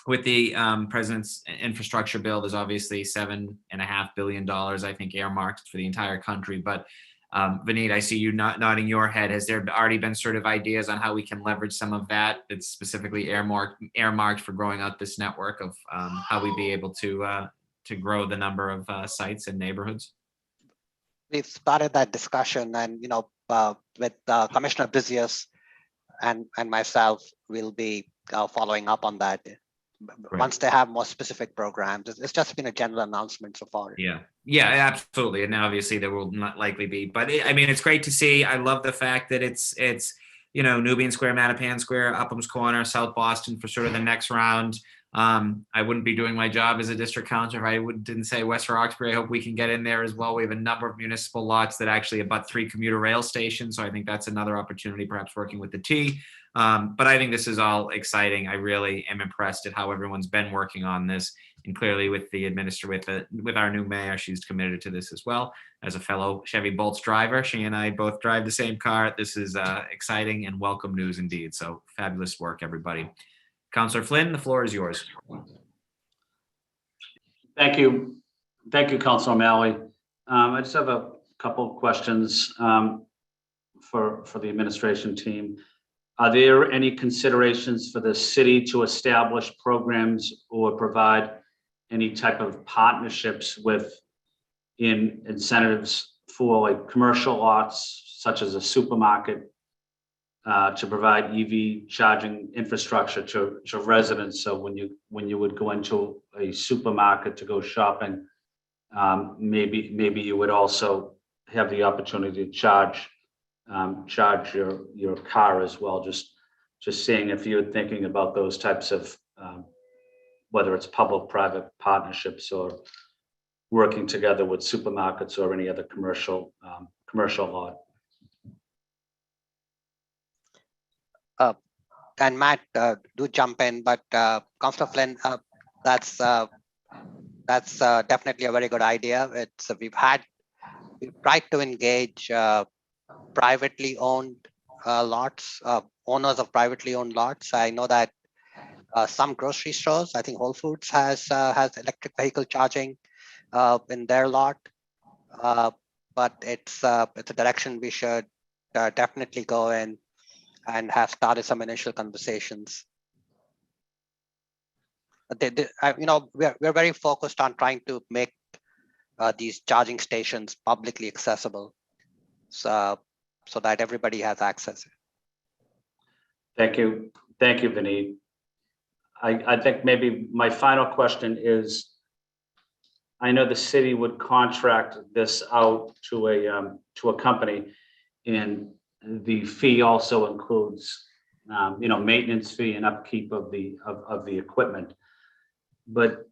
with the president's infrastructure bill, there's obviously $7.5 billion, I think, earmarked for the entire country. But Vineet, I see you nodding your head. Has there already been sort of ideas on how we can leverage some of that that's specifically earmarked for growing out this network, of how we be able to grow the number of sites and neighborhoods? We've started that discussion, and with Commissioner Busius and myself, we'll be following up on that. Right. Once they have more specific programs. It's just been a general announcement so far. Yeah, absolutely. And obviously there will not likely be, but it's great to see. I love the fact that it's Nubian Square, Mattapan Square, Upham's Corner, South Boston for sort of the next round. I wouldn't be doing my job as a district councilor if I didn't say West Roxbury. I hope we can get in there as well. We have a number of municipal lots that actually abut 3 commuter rail stations. So I think that's another opportunity, perhaps working with the T. But I think this is all exciting. I really am impressed at how everyone's been working on this, and clearly with the with our new mayor, she's committed to this as well. As a fellow Chevy Bolts driver, she and I both drive the same car. This is exciting and welcome news indeed. So fabulous work, everybody. Councillor Flynn, the floor is yours. Thank you, Councilor O'Malley. I just have a couple of questions for the administration team. Are there any considerations for the city to establish programs or provide any type of partnerships with incentives for like commercial lots, such as a supermarket, to provide EV charging infrastructure to residents? So when you would go into a supermarket to go shopping, maybe you would also have the opportunity to charge your car as well. Just seeing if you're thinking about those types of whether it's public-private partnerships or working together with supermarkets or any other commercial lot. And Matt, do jump in, but Councillor Flynn, that's definitely a very good idea. We've tried to engage privately owned lots, owners of privately owned lots. I know that some grocery stores, I think Whole Foods has electric vehicle charging in their lot. But it's a direction we should definitely go in and have started some initial conversations. We're very focused on trying to make these charging stations publicly accessible, so that everybody has access. Thank you, Vineet. I think maybe my final question is, I know the city would contract this out to a company, and the fee also includes, maintenance fee and upkeep of the equipment. But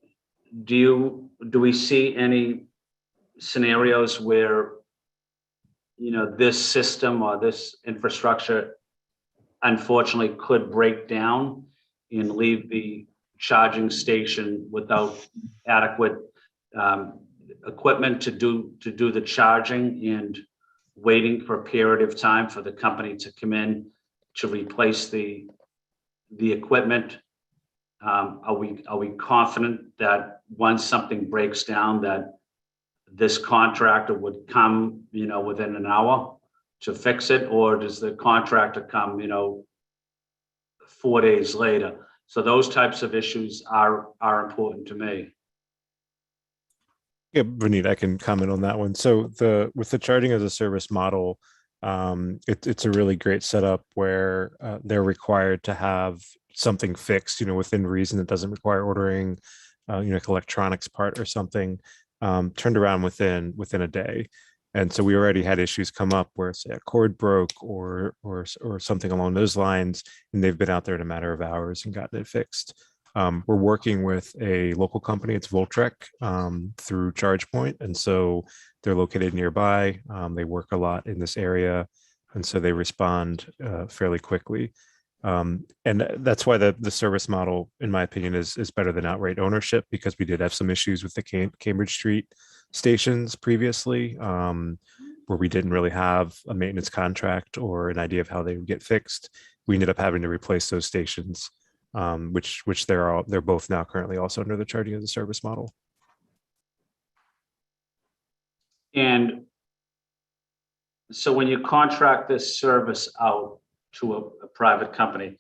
do we see any scenarios where, this system or this infrastructure unfortunately could break down and leave the charging station without adequate equipment to do the charging, and waiting for a period of time for the company to come in to replace the equipment? Are we confident that once something breaks down, that this contractor would come, within an hour to fix it, or does the contractor come, 4 days later? So those types of issues are important to me. Yeah, Vineet, I can comment on that one. So with the charging as a service model, it's a really great setup where they're required to have something fixed, within reason. It doesn't require ordering, like electronics part or something, turned around within a day. And so we already had issues come up where, say, a cord broke or something along those lines, and they've been out there in a matter of hours and gotten it fixed. We're working with a local company, it's Voltrek, through ChargePoint. And so they're located nearby. They work a lot in this area, and so they respond fairly quickly. And that's why the service model, in my opinion, is better than outright ownership, because we did have some issues with the Cambridge Street stations previously, where we didn't really have a maintenance contract or an idea of how they would get fixed. We ended up having to replace those stations, which they're both now currently also under the charging as a service model. And so when you contract this service out to a private company,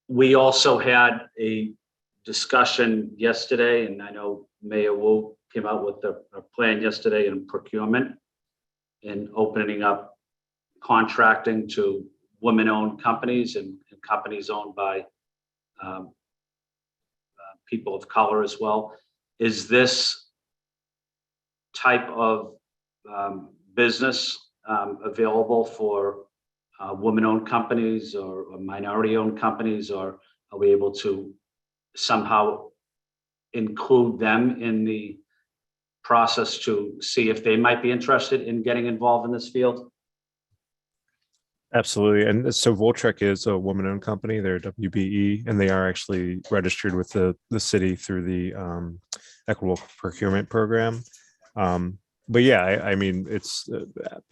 we also had a discussion yesterday, and I know Mayor Wu came out with a plan yesterday in procurement and opening up contracting to women-owned companies and companies owned by people of color as well. Is this type of business available for women-owned companies or minority-owned companies, or are we able to somehow include them in the process to see if they might be interested in getting involved in this field? Absolutely. And so Voltrek is a woman-owned company. They're WBE, and they are actually registered with the city through the equitable procurement program. But yeah, I mean, it's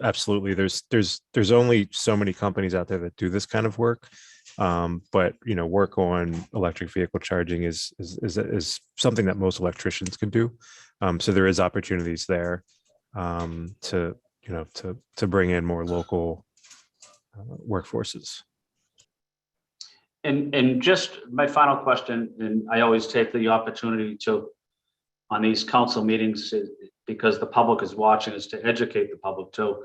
absolutely, there's only so many companies out there that do this kind of work. But work on electric vehicle charging is something that most electricians can do. So there is opportunities there to bring in more local workforces. And just my final question, and I always take the opportunity to, on these council meetings, because the public is watching, is to educate the public too.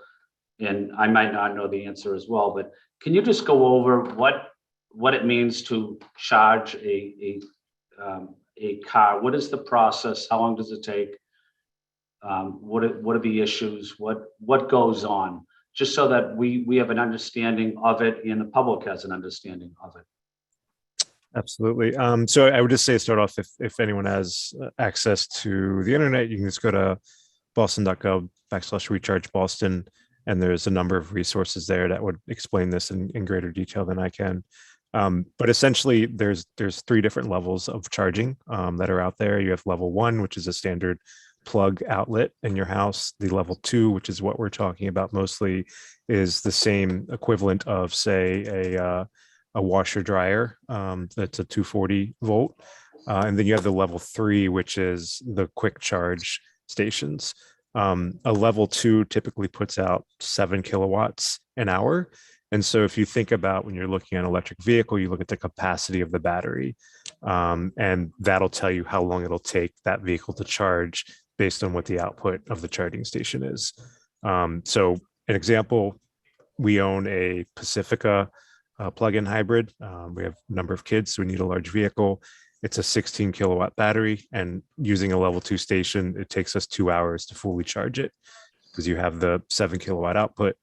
And I might not know the answer as well, but can you just go over what it means to charge a car? What is the process? How long does it take? What are the issues? What goes on? Just so that we have an understanding of it and the public has an understanding of it. Absolutely. So I would just say, start off, if anyone has access to the internet, you can just go to boston.gov/recharge Boston, and there's a number of resources there that would explain this in greater detail than I can. But essentially, there's 3 different levels of charging that are out there. You have level 1, which is a standard plug outlet in your house. The level 2, which is what we're talking about mostly, is the same equivalent of, say, a washer dryer. That's a 240 volt. And then you have the level 3, which is the quick charge stations. A level 2 typically puts out 7 kilowatts an hour. And so if you think about when you're looking at an electric vehicle, you look at the capacity of the battery, and that'll tell you how long it'll take that vehicle to charge based on what the output of the charging station is. So an example, we own a Pacifica plug-in hybrid. We have a number of kids, so we need a large vehicle. It's a 16 kilowatt battery, and using a level 2 station, it takes us 2 hours to fully charge it because you have the 7 kilowatt output,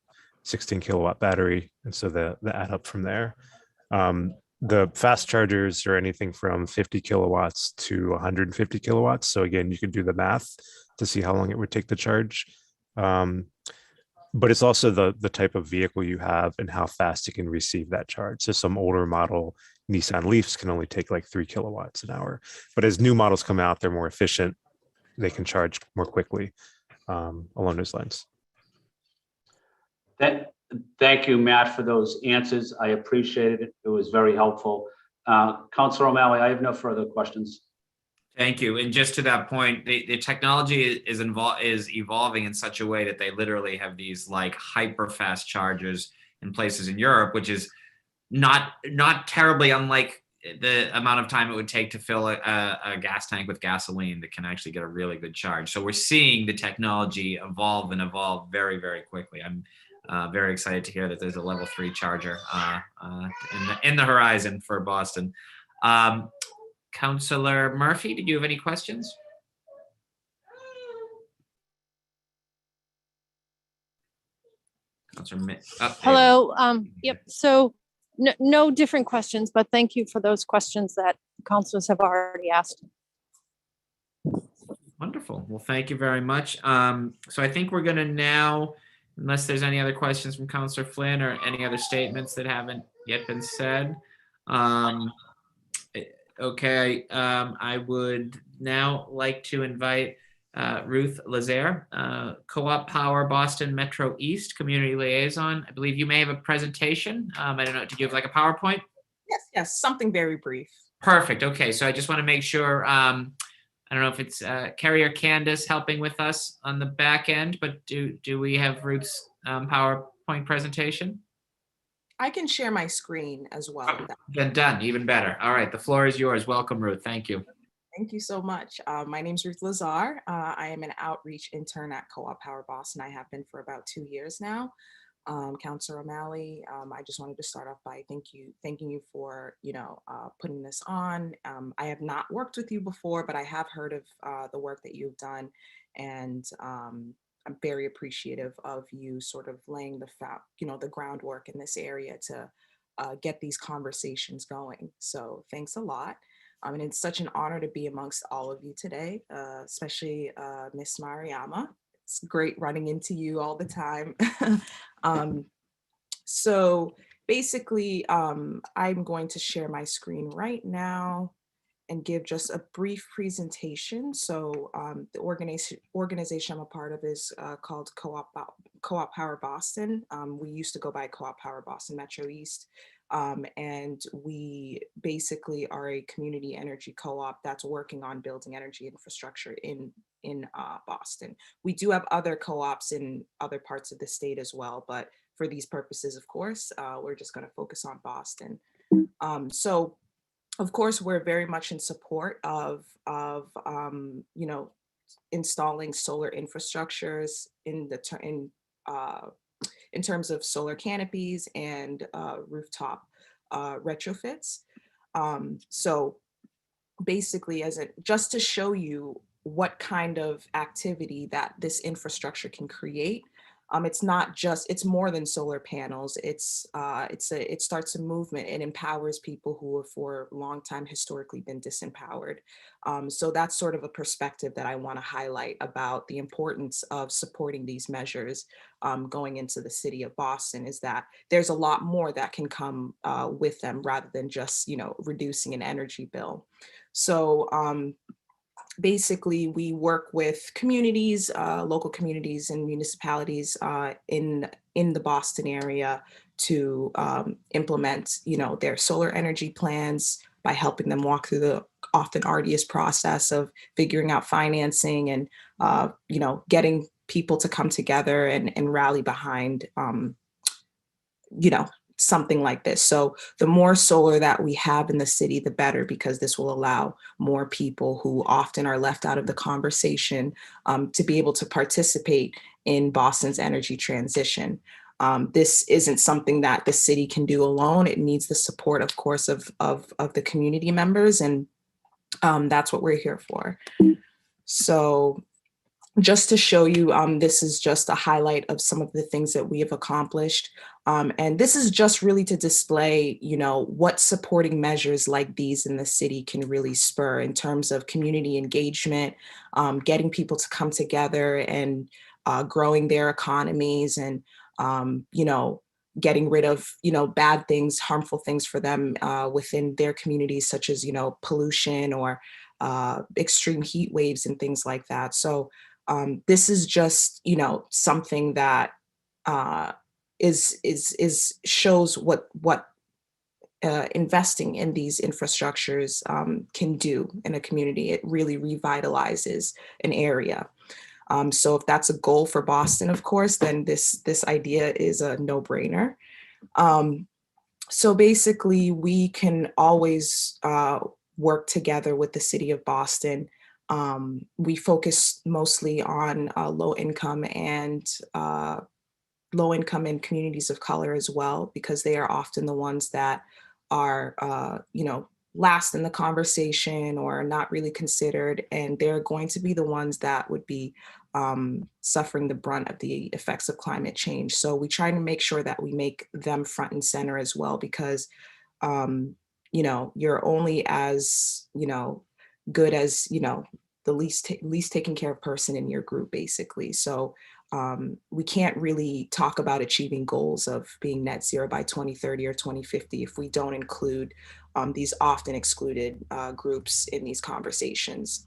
16 kilowatt battery, and so the add up from there. The fast chargers are anything from 50 kilowatts to 150 kilowatts. So again, you can do the math to see how long it would take to charge. But it's also the type of vehicle you have and how fast it can receive that charge. So some older model Nissan Leafs can only take like 3 kilowatts an hour. But as new models come out, they're more efficient. They can charge more quickly, along those lines. Thank you, Matt, for those answers. I appreciated it. It was very helpful. Councilor O'Malley, I have no further questions. Thank you. And just to that point, the technology is evolving in such a way that they literally have these like hyper fast chargers in places in Europe, which is not terribly unlike the amount of time it would take to fill a gas tank with gasoline that can actually get a really good charge. So we're seeing the technology evolve very, very quickly. I'm very excited to hear that there's a level 3 charger in the horizon for Boston. Councilor Murphy, did you have any questions? Hello. Yep. So no different questions, but thank you for those questions that councilors have already asked. Wonderful. Well, thank you very much. So I think we're going to now, unless there's any other questions from Councilor Flynn or any other statements that haven't yet been said. Okay, I would now like to invite Ruth Lazare, Co-op Power Boston Metro East Community Liaison. I believe you may have a presentation. I don't know, to give like a PowerPoint? Yes, something very brief. Perfect. Okay, so I just want to make sure, I don't know if it's Carrie or Candace helping with us on the back end, but do we have Ruth's PowerPoint presentation? I can share my screen as well. Then done, even better. All right, the floor is yours. Welcome, Ruth. Thank you. Thank you so much. My name is Ruth Lazare. I am an outreach intern at Co-op Power Boston. I have been for about 2 years now. Councilor O'Malley, I just wanted to start off by thanking you for putting this on. I have not worked with you before, but I have heard of the work that you've done, and I'm very appreciative of you sort of laying the groundwork in this area to get these conversations going. So thanks a lot. And it's such an honor to be amongst all of you today, especially Miss Mariama. It's great running into you all the time. So basically, I'm going to share my screen right now and give just a brief presentation. So the organization I'm a part of is called Co-op Power Boston. We used to go by Co-op Power Boston Metro East. And we basically are a community energy co-op that's working on building energy infrastructure in Boston. We do have other co-ops in other parts of the state as well, but for these purposes, of course, we're just going to focus on Boston. So of course, we're very much in support of installing solar infrastructures in terms of solar canopies and rooftop retrofits. So basically, just to show you what kind of activity that this infrastructure can create. It's more than solar panels. It starts a movement. It empowers people who have for a long time historically been disempowered. So that's sort of a perspective that I want to highlight about the importance of supporting these measures going into the city of Boston, is that there's a lot more that can come with them rather than just, reducing an energy bill. So basically, we work with communities, local communities and municipalities in the Boston area to implement, their solar energy plans by helping them walk through the often arduous process of figuring out financing and, getting people to come together and rally behind, something like this. So the more solar that we have in the city, the better, because this will allow more people who often are left out of the conversation to be able to participate in Boston's energy transition. This isn't something that the city can do alone. It needs the support, of course, of the community members, and that's what we're here for. So just to show you, this is just a highlight of some of the things that we have accomplished. And this is just really to display, what supporting measures like these in the city can really spur in terms of community engagement, getting people to come together and growing their economies and, getting rid of, bad things, harmful things for them within their communities, such as, pollution or extreme heat waves and things like that. So this is just, something that shows what investing in these infrastructures can do in a community. It really revitalizes an area. So if that's a goal for Boston, of course, then this idea is a no-brainer. So basically, we can always work together with the city of Boston. We focus mostly on low income and communities of color as well, because they are often the ones that are, last in the conversation or not really considered. And they're going to be the ones that would be suffering the brunt of the effects of climate change. So we try to make sure that we make them front and center as well, because, you're only as, good as, the least taken care of person in your group, basically. So we can't really talk about achieving goals of being net zero by 2030 or 2050 if we don't include these often excluded groups in these conversations.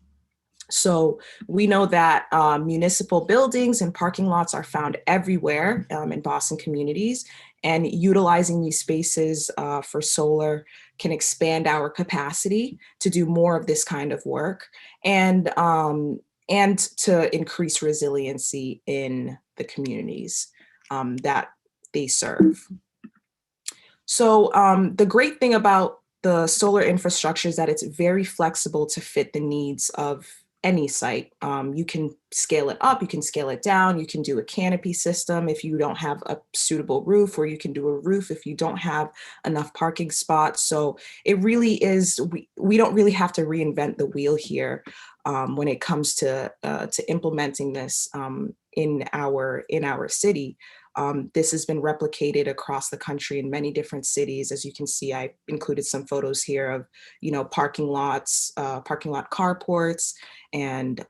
So we know that municipal buildings and parking lots are found everywhere in Boston communities, and utilizing these spaces for solar can expand our capacity to do more of this kind of work and to increase resiliency in the communities that they serve. So the great thing about the solar infrastructure is that it's very flexible to fit the needs of any site. You can scale it up, you can scale it down, you can do a canopy system if you don't have a suitable roof, or you can do a roof if you don't have enough parking spots. So it really is, we don't really have to reinvent the wheel here when it comes to implementing this in our city. This has been replicated across the country in many different cities. As you can see, I included some photos here of, parking lots, parking lot carports, and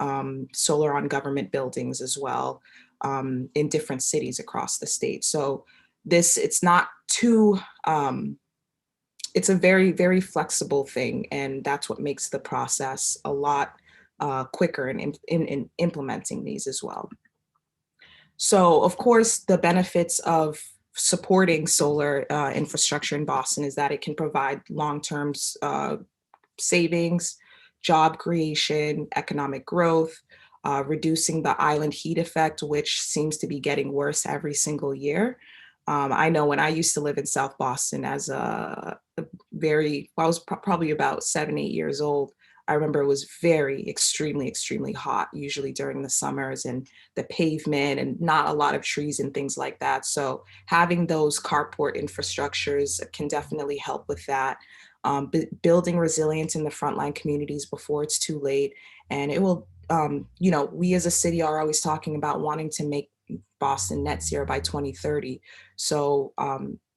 solar on government buildings as well in different cities across the state. So it's not too, it's a very, very flexible thing. And that's what makes the process a lot quicker in implementing these as well. So, of course, the benefits of supporting solar infrastructure in Boston is that it can provide long-term savings, job creation, economic growth, reducing the island heat effect, which seems to be getting worse every single year. I know when I used to live in South Boston as I was probably about 7, 8 years old. I remember it was extremely, extremely hot, usually during the summers, and the pavement and not a lot of trees and things like that. So having those carport infrastructures can definitely help with that. Building resilience in the frontline communities before it's too late. And it will, we as a city are always talking about wanting to make Boston net zero by 2030. So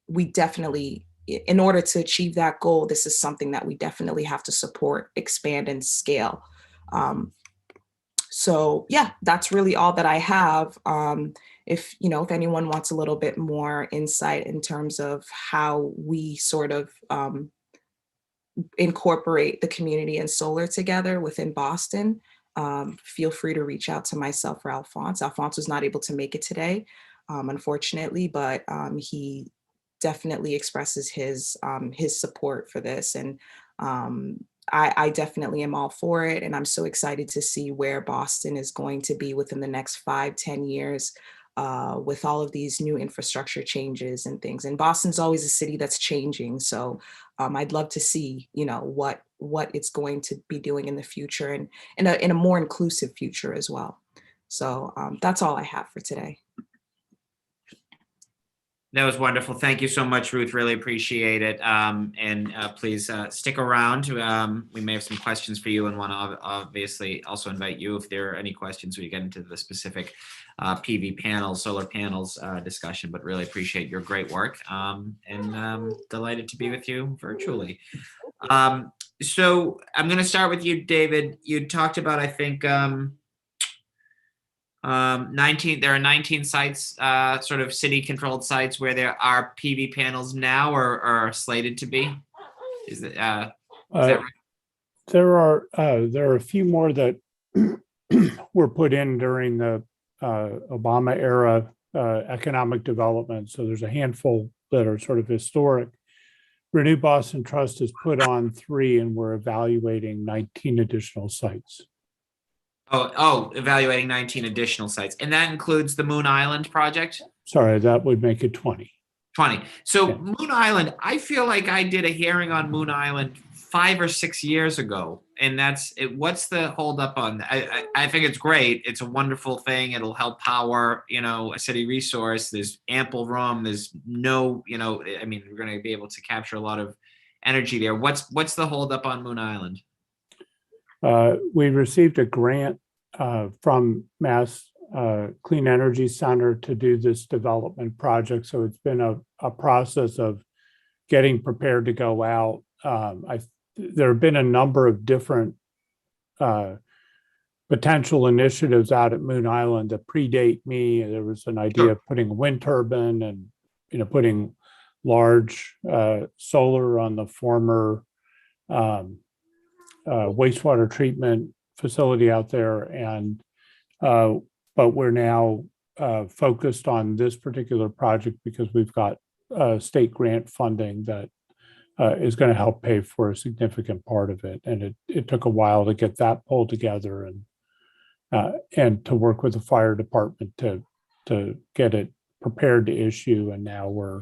we definitely, in order to achieve that goal, this is something that we definitely have to support, expand, and scale. So yeah, that's really all that I have. If anyone wants a little bit more insight in terms of how we sort of, incorporate the community and solar together within Boston, feel free to reach out to myself or Alphonse. Alphonse was not able to make it today, unfortunately, but he definitely expresses his support for this. And I definitely am all for it. And I'm so excited to see where Boston is going to be within the next 5-10 years with all of these new infrastructure changes and things. And Boston's always a city that's changing. So I'd love to see, what it's going to be doing in the future and in a more inclusive future as well. So that's all I have for today. That was wonderful. Thank you so much, Ruth. Really appreciate it. And please stick around. We may have some questions for you and want to obviously also invite you if there are any questions when you get into the specific PV panels, solar panels discussion, but really appreciate your great work and delighted to be with you virtually. So I'm going to start with you, David. You talked about, I think, 19, there are 19 sites, sort of city controlled sites where there are PV panels now or are slated to be. Is that right? There are a few more that were put in during the Obama era economic development. So there's a handful that are sort of historic. Renew Boston Trust has put on 3 and we're evaluating 19 additional sites. Oh, evaluating 19 additional sites. And that includes the Moon Island project? Sorry, that would make it 20. 20. So Yeah. Moon Island, I feel like I did a hearing on Moon Island 5 or 6 years ago. And that's it. What's the holdup on that? I think it's great. It's a wonderful thing. It'll help power, a city resource. There's ample room. There's no, I mean, we're going to be able to capture a lot of energy there. What's the holdup on Moon Island? We received a grant from Mass Clean Energy Center to do this development project. So it's been a process of getting prepared to go out. There have been a number of different potential initiatives out at Moon Island that predate me. There was an idea of putting a wind turbine and putting large solar on the former wastewater treatment facility out there, and but we're now focused on this particular project because we've got state grant funding that is going to help pay for a significant part of it, and it took a while to get that pulled together and to work with the fire department to get it prepared to issue, and now we're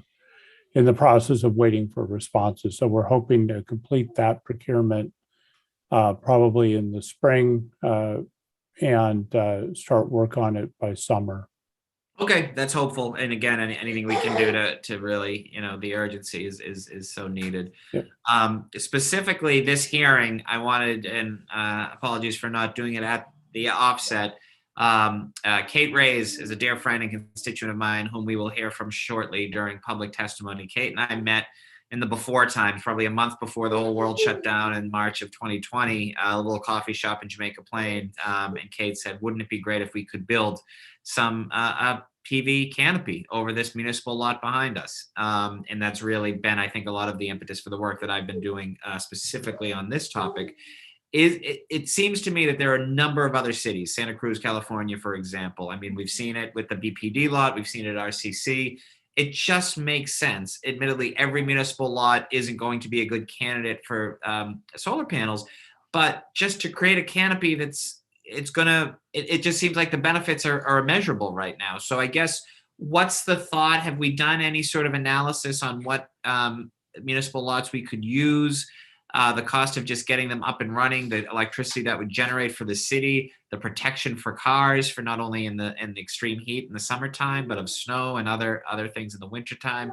in the process of waiting for responses. So we're hoping to complete that procurement probably in the spring and start work on it by summer. Okay, that's hopeful. And again, anything we can do to really, the urgency is so needed. Yep. Specifically, this hearing, I wanted, and apologies for not doing it at the offset. Kate Reyes is a dear friend and constituent of mine, whom we will hear from shortly during public testimony. Kate and I met in the before times, probably a month before the whole world shut down in March of 2020, a little coffee shop in Jamaica Plain. And Kate said, wouldn't it be great if we could build some a PV canopy over this municipal lot behind us? And that's really been, I think, a lot of the impetus for the work that I've been doing specifically on this topic. It seems to me that there are a number of other cities, Santa Cruz, California, for example. I mean, we've seen it with the BPD lot, we've seen it at RCC. It just makes sense. Admittedly, every municipal lot isn't going to be a good candidate for solar panels, but just to create a canopy it just seems like the benefits are immeasurable right now. So I guess, what's the thought? Have we done any sort of analysis on what municipal lots we could use? The cost of just getting them up and running, the electricity that would generate for the city, the protection for cars for not only in the extreme heat in the summertime, but of snow and other things in the wintertime.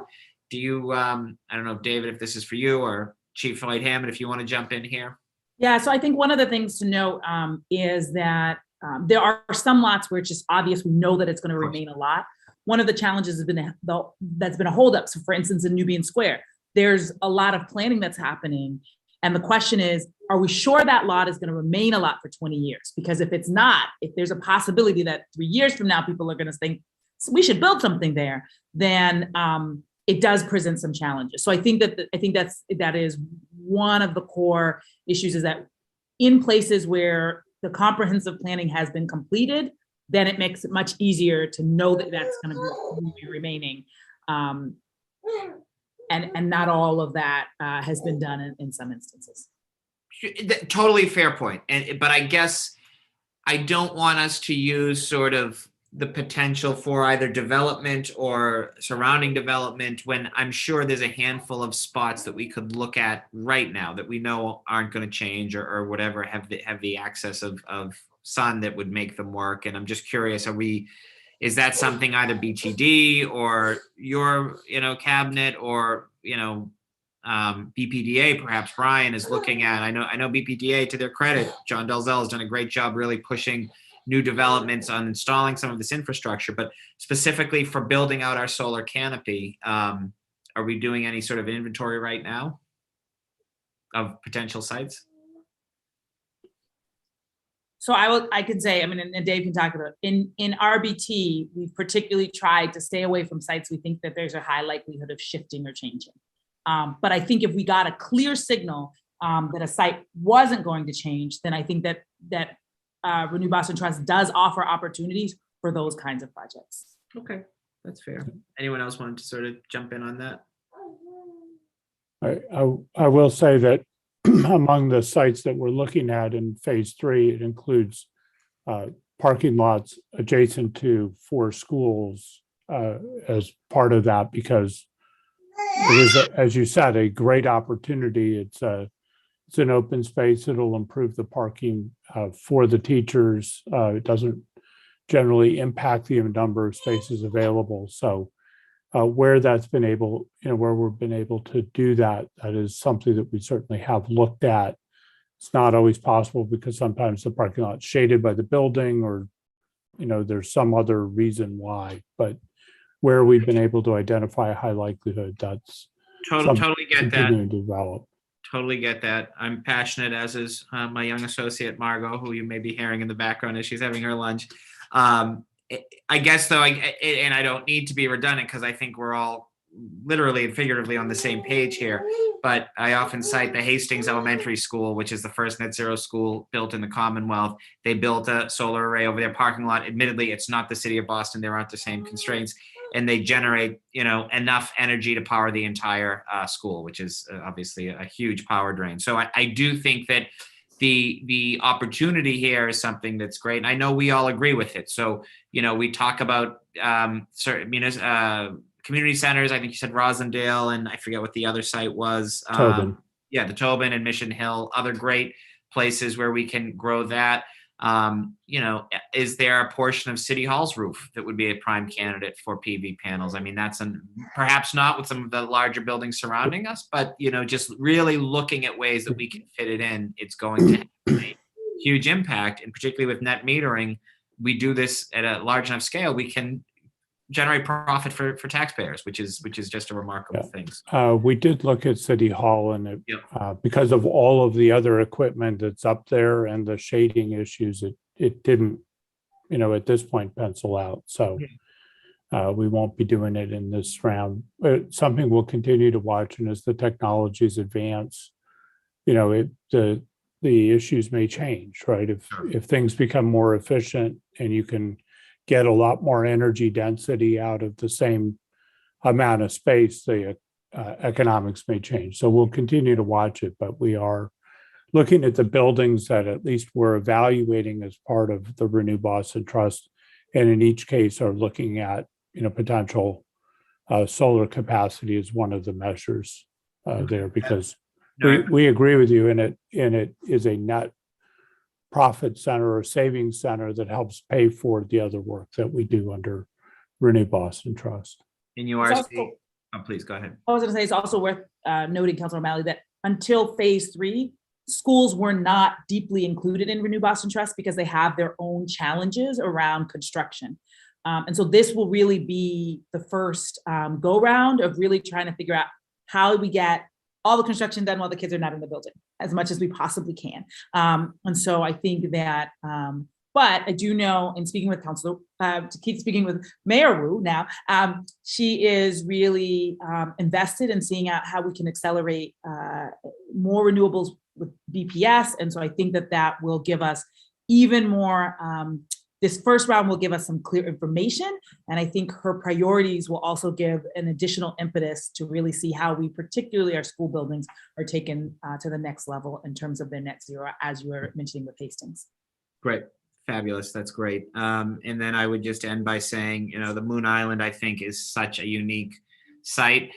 Do you, I don't know, David, if this is for you, or Chief Lloyd Hammond, if you want to jump in here? Yeah, so I think one of the things to note is that there are some lots where it's just obvious, we know that it's going to remain a lot. One of the challenges has been that's been a holdup. So for instance, in Nubian Square, there's a lot of planning that's happening. And the question is, are we sure that lot is going to remain a lot for 20 years? Because if it's not, if there's a possibility that 3 years from now, people are going to think we should build something there, then it does present some challenges. So I think that is one of the core issues is that in places where the comprehensive planning has been completed, then it makes it much easier to know that that's going to be remaining. And not all of that has been done in some instances. Totally fair point. But I guess I don't want us to use sort of the potential for either development or surrounding development when I'm sure there's a handful of spots that we could look at right now that we know aren't going to change or whatever, have the access of sun that would make them work. And I'm just curious, is that something either BTD or your, cabinet or, BPDA, perhaps Brian is looking at? I know BPDA, to their credit, John Delzell has done a great job really pushing new developments on installing some of this infrastructure, but specifically for building out our solar canopy, are we doing any sort of inventory right now of potential sites? So I could say, and Dave can talk about it. In RBT, we've particularly tried to stay away from sites we think that there's a high likelihood of shifting or changing. But I think if we got a clear signal that a site wasn't going to change, then I think that Renew Boston Trust does offer opportunities for those kinds of projects. Okay, that's fair. Anyone else wanted to sort of jump in on that? I will say that among the sites that we're looking at in phase 3, it includes parking lots adjacent to 4 schools as part of that, because it is, as you said, a great opportunity. It's an open space. It'll improve the parking for the teachers. It doesn't generally impact the number of spaces available. So where that's been able, where we've been able to do that, that is something that we certainly have looked at. It's not always possible because sometimes the parking lot's shaded by the building or, there's some other reason why, but where we've been able to identify a high likelihood, that's totally get that. Continuing to develop. Totally get that. I'm passionate, as is my young associate, Margot, who you may be hearing in the background as she's having her lunch. I guess, though, and I don't need to be redundant because I think we're all literally and figuratively on the same page here, but I often cite the Hastings Elementary School, which is the first net zero school built in the Commonwealth. They built a solar array over their parking lot. Admittedly, it's not the city of Boston. There aren't the same constraints. And they generate, enough energy to power the entire school, which is obviously a huge power drain. So I do think that the opportunity here is something that's great. And I know we all agree with it. So, we talk about certain community centers. I think you said Rosendale, and I forget what the other site was. Tobin. The Tobin and Mission Hill, other great places where we can grow that. Is there a portion of City Hall's roof that would be a prime candidate for PV panels? That's perhaps not with some of the larger buildings surrounding us, but just really looking at ways that we can fit it in, it's going to have a huge impact. And particularly with net metering, we do this at a large enough scale, we can generate profit for taxpayers, which is just a remarkable thing. We did look at City Hall, and because of all of the other equipment that's up there and the shading issues, it didn't, at this point pencil out. So we won't be doing it in this round. But something we'll continue to watch, and as the technologies advance, the issues may change, right? If things become more efficient and you can get a lot more energy density out of the same amount of space, the economics may change. So we'll continue to watch it, but we are looking at the buildings that at least we're evaluating as part of the Renew Boston Trust. And in each case are looking at, potential solar capacity as one of the measures there, because we agree with you, and it is a net profit center or savings center that helps pay for the other work that we do under Renew Boston Trust. And you are, please go ahead. I was going to say it's also worth noting, Councilor O'Malley, that until phase 3, schools were not deeply included in Renew Boston Trust because they have their own challenges around construction. And so this will really be the first go round of really trying to figure out how we get all the construction done while the kids are not in the building as much as we possibly can. And so I think that But I do know, in speaking with Councilor, to keep speaking with Mayor Wu now, she is really invested in seeing out how we can accelerate more renewables with BPS. And so I think that that will give us even more, this first round will give us some clear information. And I think her priorities will also give an additional impetus to really see how we, particularly our school buildings, are taken to the next level in terms of their net zero, as you were mentioning with Hastings. Great. Fabulous. That's great. And then I would just end by saying, the Moon Island, I think, is such a unique site.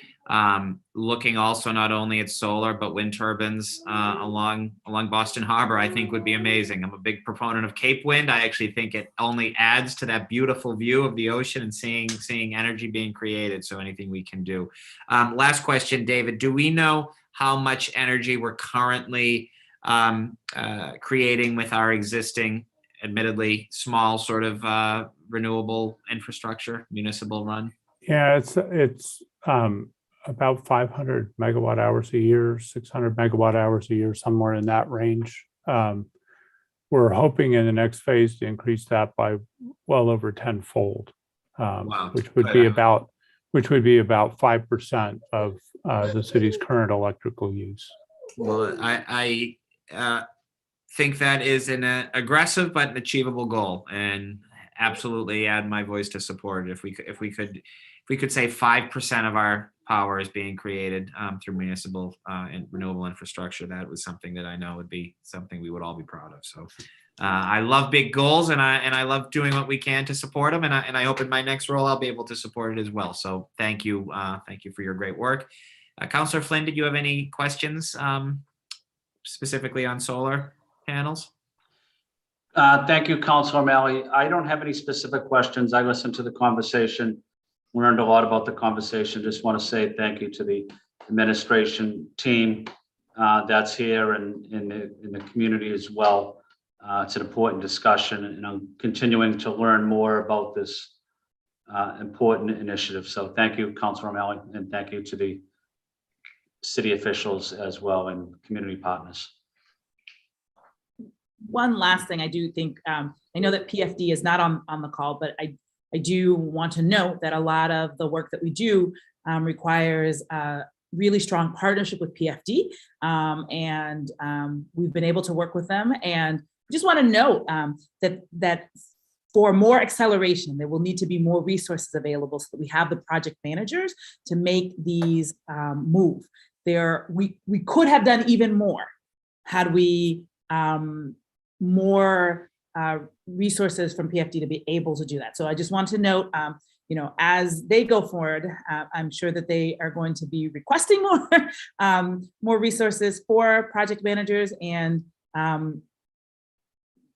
Looking also not only at solar, but wind turbines along Boston Harbor, I think would be amazing. I'm a big proponent of Cape Wind. I actually think it only adds to that beautiful view of the ocean and seeing energy being created. So anything we can do. Last question, David, do we know how much energy we're currently creating with our existing, admittedly small sort of renewable infrastructure, municipal run? Yeah, it's about 500 megawatt hours a year, 600 megawatt hours a year, somewhere in that range. We're hoping in the next phase to increase that by well over tenfold, Wow. which would be about 5% of the city's current electrical use. Well, I think that is an aggressive but an achievable goal, and absolutely add my voice to support it. If we could say 5% of our power is being created through municipal and renewable infrastructure, that was something that I know would be something we would all be proud of. So I love big goals, and I love doing what we can to support them. And I hope in my next role I'll be able to support it as well. So thank you for your great work. Councillor Flynn, did you have any questions specifically on solar panels? Thank you, Councilor O'Malley. I don't have any specific questions. I listened to the conversation, learned a lot about the conversation. Just want to say thank you to the administration team that's here and in the community as well. It's an important discussion, and I'm continuing to learn more about this important initiative. So thank you, Councilor O'Malley, and thank you to the city officials as well and community partners. One last thing, I do think, I know that PFD is not on the call, but I do want to note that a lot of the work that we do requires a really strong partnership with PFD. And we've been able to work with them. And just want to note that for more acceleration, there will need to be more resources available so that we have the project managers to make these move. We could have done even more had we more resources from PFD to be able to do that. So I just want to note, as they go forward, I'm sure that they are going to be requesting more resources for project managers, and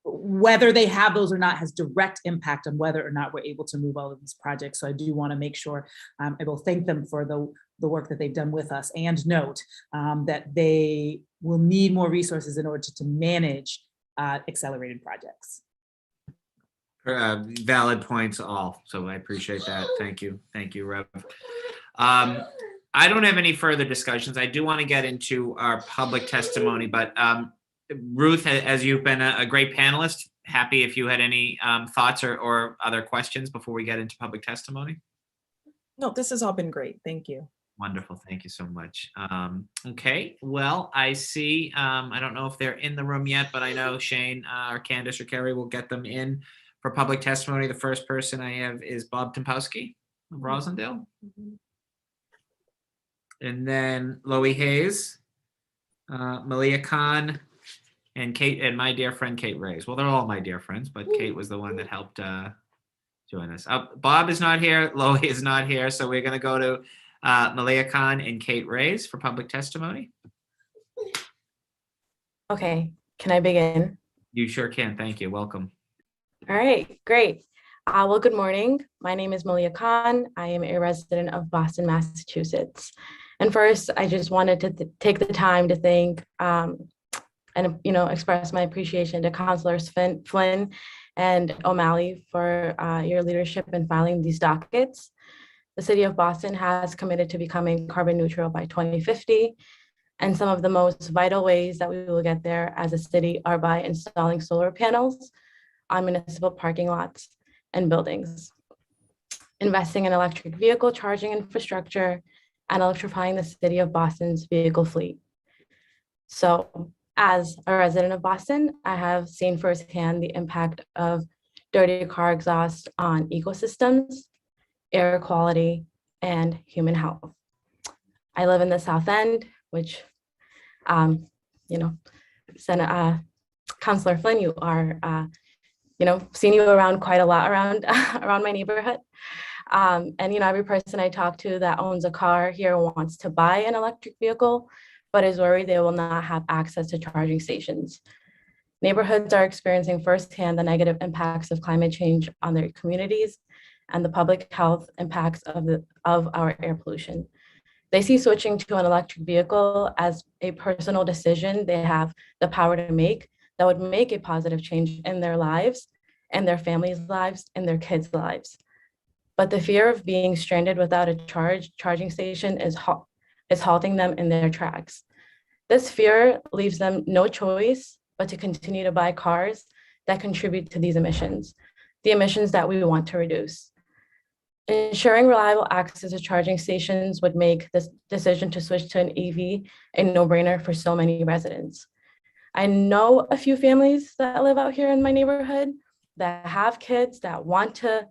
whether they have those or not has direct impact on whether or not we're able to move all of these projects. So I do want to make sure I will thank them for the work that they've done with us, and note that they will need more resources in order to manage accelerated projects. Valid points all. So I appreciate that. Thank you, Rev. I don't have any further discussions. I do want to get into our public testimony, but Ruth, as you've been a great panelist, happy if you had any thoughts or other questions before we get into public testimony. No, this has all been great. Thank you. Wonderful. Thank you so much. Okay. Well, I see. I don't know if they're in the room yet, but I know Shane or Candace or Kerry will get them in for public testimony. The first person I have is Bob Tempowski of Rosendale. And then Loie Hayes, Malia Khan, and Kate, and my dear friend Kate Reyes. Well, they're all my dear friends, but Kate was the one that helped join us. Bob is not here. Loie is not here. So we're going to go to Malia Khan and Kate Reyes for public testimony. Okay, can I begin? You sure can. Thank you. Welcome. All right, great. Well, good morning. My name is Malia Khan. I am a resident of Boston, Massachusetts. And first, I just wanted to take the time to thank and express my appreciation to Councilors Flynn and O'Malley for your leadership in filing these dockets. The city of Boston has committed to becoming carbon neutral by 2050. And some of the most vital ways that we will get there as a city are by installing solar panels on municipal parking lots and buildings, investing in electric vehicle charging infrastructure, and electrifying the city of Boston's vehicle fleet. So as a resident of Boston, I have seen firsthand the impact of dirty car exhaust on ecosystems, air quality, and human health. I live in the South End, which, Councilor Flynn, you are, seen you around quite a lot around my neighborhood. And every person I talk to that owns a car here wants to buy an electric vehicle, but is worried they will not have access to charging stations. Neighborhoods are experiencing firsthand the negative impacts of climate change on their communities and the public health impacts of our air pollution. They see switching to an electric vehicle as a personal decision they have the power to make that would make a positive change in their lives, and their families' lives, and their kids' lives. But the fear of being stranded without a charging station is halting them in their tracks. This fear leaves them no choice but to continue to buy cars that contribute to these emissions, the emissions that we want to reduce. Ensuring reliable access to charging stations would make this decision to switch to an EV a no-brainer for so many residents. I know a few families that live out here in my neighborhood that have kids that want to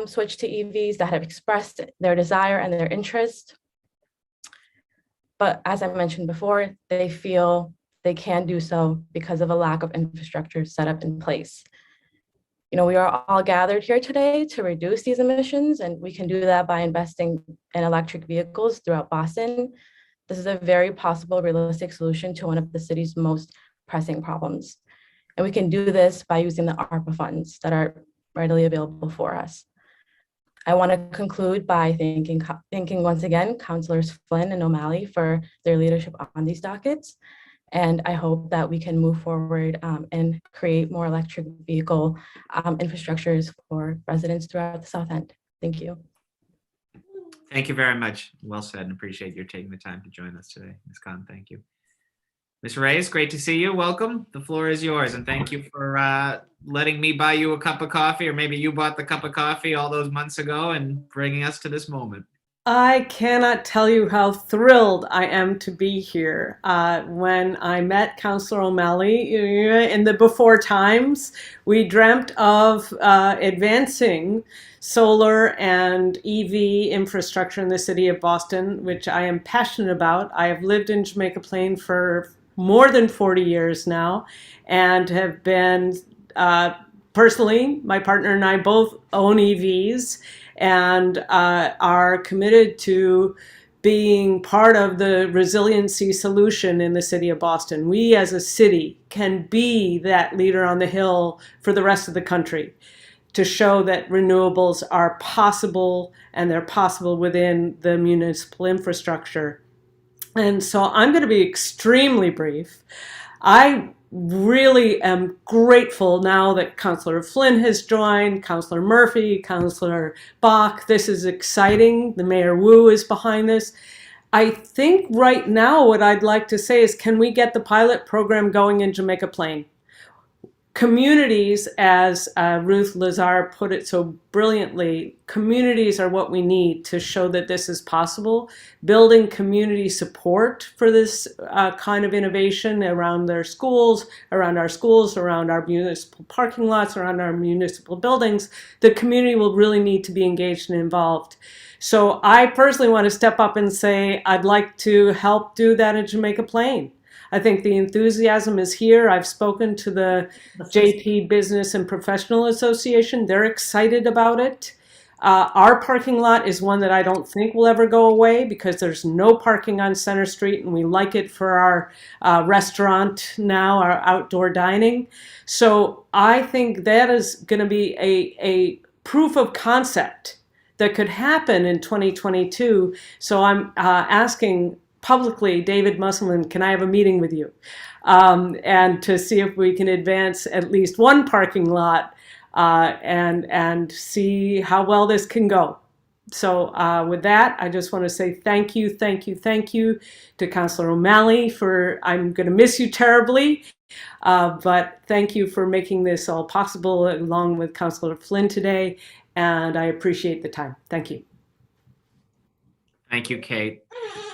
switch to EVs, that have expressed their desire and their interest. But as I mentioned before, they feel they can't do so because of a lack of infrastructure set up in place. We are all gathered here today to reduce these emissions, and we can do that by investing in electric vehicles throughout Boston. This is a very possible, realistic solution to one of the city's most pressing problems. And we can do this by using the ARPA funds that are readily available for us. I want to conclude by thanking once again Councilors Flynn and O'Malley for their leadership on these dockets. And I hope that we can move forward and create more electric vehicle infrastructures for residents throughout the South End. Thank you. Thank you very much. Well said, and appreciate your taking the time to join us today. Ms. Khan, thank you. Ms. Reyes, great to see you. Welcome. The floor is yours, and thank you for letting me buy you a cup of coffee, or maybe you bought the cup of coffee all those months ago and bringing us to this moment. I cannot tell you how thrilled I am to be here. When I met Councilor O'Malley in the before times, we dreamt of advancing solar and EV infrastructure in the city of Boston, which I am passionate about. I have lived in Jamaica Plain for more than 40 years now and have been personally, my partner and I both own EVs and are committed to being part of the resiliency solution in the city of Boston. We as a city can be that leader on the hill for the rest of the country to show that renewables are possible, and they're possible within the municipal infrastructure. And so I'm going to be extremely brief. I really am grateful now that Councilor Flynn has joined, Councilor Murphy, Councilor Bach. This is exciting. The Mayor Wu is behind this. I think right now what I'd like to say is, can we get the pilot program going in Jamaica Plain? Communities, as Ruth Lazar put it so brilliantly, communities are what we need to show that this is possible. Building community support for this kind of innovation around their schools, around our municipal parking lots, around our municipal buildings, the community will really need to be engaged and involved. So I personally want to step up and say, I'd like to help do that in Jamaica Plain. I think the enthusiasm is here. I've spoken to the JP Business and Professional Association. They're excited about it. Our parking lot is one that I don't think will ever go away because there's no parking on Center Street, and we like it for our restaurant now, our outdoor dining. So I think that is going to be a proof of concept that could happen in 2022. So I'm asking publicly, David Musselman, can I have a meeting with you? And to see if we can advance at least one parking lot and see how well this can go. So with that, I just want to say thank you to Councilor O'Malley for, I'm going to miss you terribly, but thank you for making this all possible along with Councilor Flynn today, and I appreciate the time. Thank you. Thank you, Kate.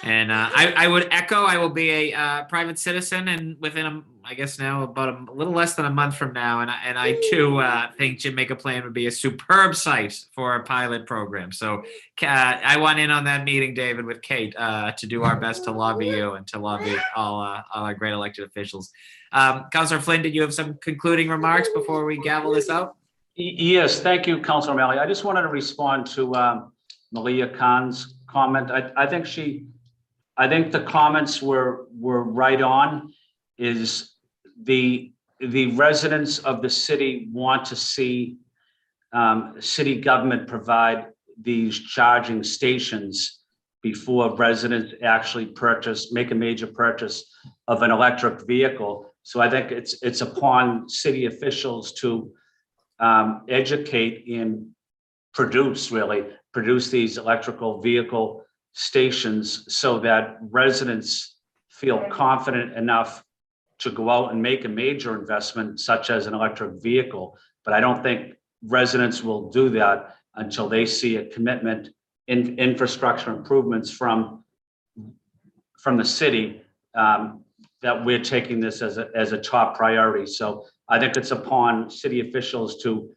And I would echo, I will be a private citizen, and within, I guess now about a little less than a month from now. And I too think Jamaica Plain would be a superb site for a pilot program. So I want in on that meeting, David, with Kate to do our best to lobby you and to lobby all our great elected officials. Councilor Flynn, did you have some concluding remarks before we gavel this out? Yes, thank you, Councilor O'Malley. I just wanted to respond to Malia Khan's comment. I think the comments were right on. Is the residents of the city want to see city government provide these charging stations before residents actually make a major purchase of an electric vehicle. So I think it's upon city officials to educate and produce these electrical vehicle stations so that residents feel confident enough to go out and make a major investment such as an electric vehicle. But I don't think residents will do that until they see a commitment in infrastructure improvements from the city that we're taking this as a top priority. So I think it's upon city officials to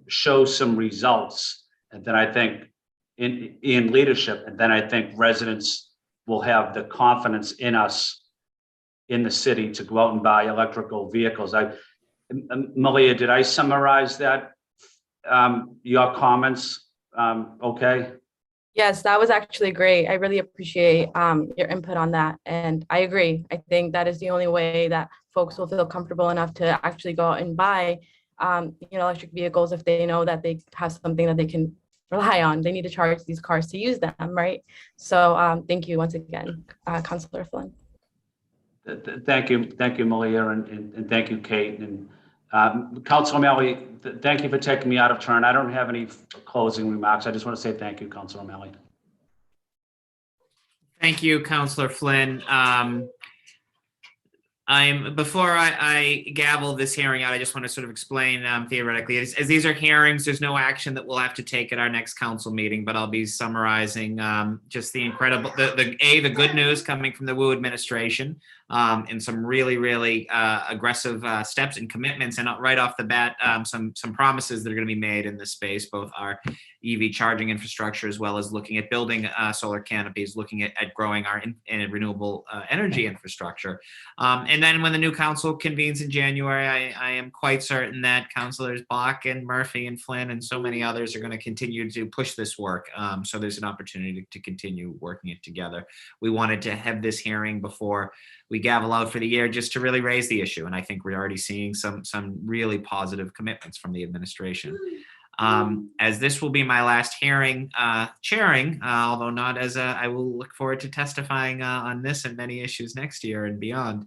show some results, and then I think in leadership, and then I think residents will have the confidence in us in the city to go out and buy electrical vehicles. Malia, did I summarize that? Your comments, okay? Yes, that was actually great. I really appreciate your input on that. And I agree. I think that is the only way that folks will feel comfortable enough to actually go out and buy electric vehicles if they know that they have something that they can rely on. They need to charge these cars to use them, right? So thank you once again, Councilor Flynn. Thank you, Malia, and thank you, Kate. And Councilor O'Malley, thank you for taking me out of turn. I don't have any closing remarks. I just want to say thank you, Councilor O'Malley. Thank you, Councilor Flynn. Before I gavel this hearing out, I just want to sort of explain theoretically, as these are hearings, there's no action that we'll have to take at our next council meeting, but I'll be summarizing just the incredible, the good news coming from the Wu administration and some really aggressive steps and commitments, and right off the bat, some promises that are going to be made in this space, both our EV charging infrastructure, as well as looking at building solar canopies, looking at growing our renewable energy infrastructure. And then when the new council convenes in January, I am quite certain that Councilors Bach and Murphy and Flynn and so many others are going to continue to push this work. So there's an opportunity to continue working it together. We wanted to have this hearing before we gavel out for the year just to really raise the issue. And I think we're already seeing some really positive commitments from the administration. As this will be my last hearing chairing, although not as I will look forward to testifying on this and many issues next year and beyond.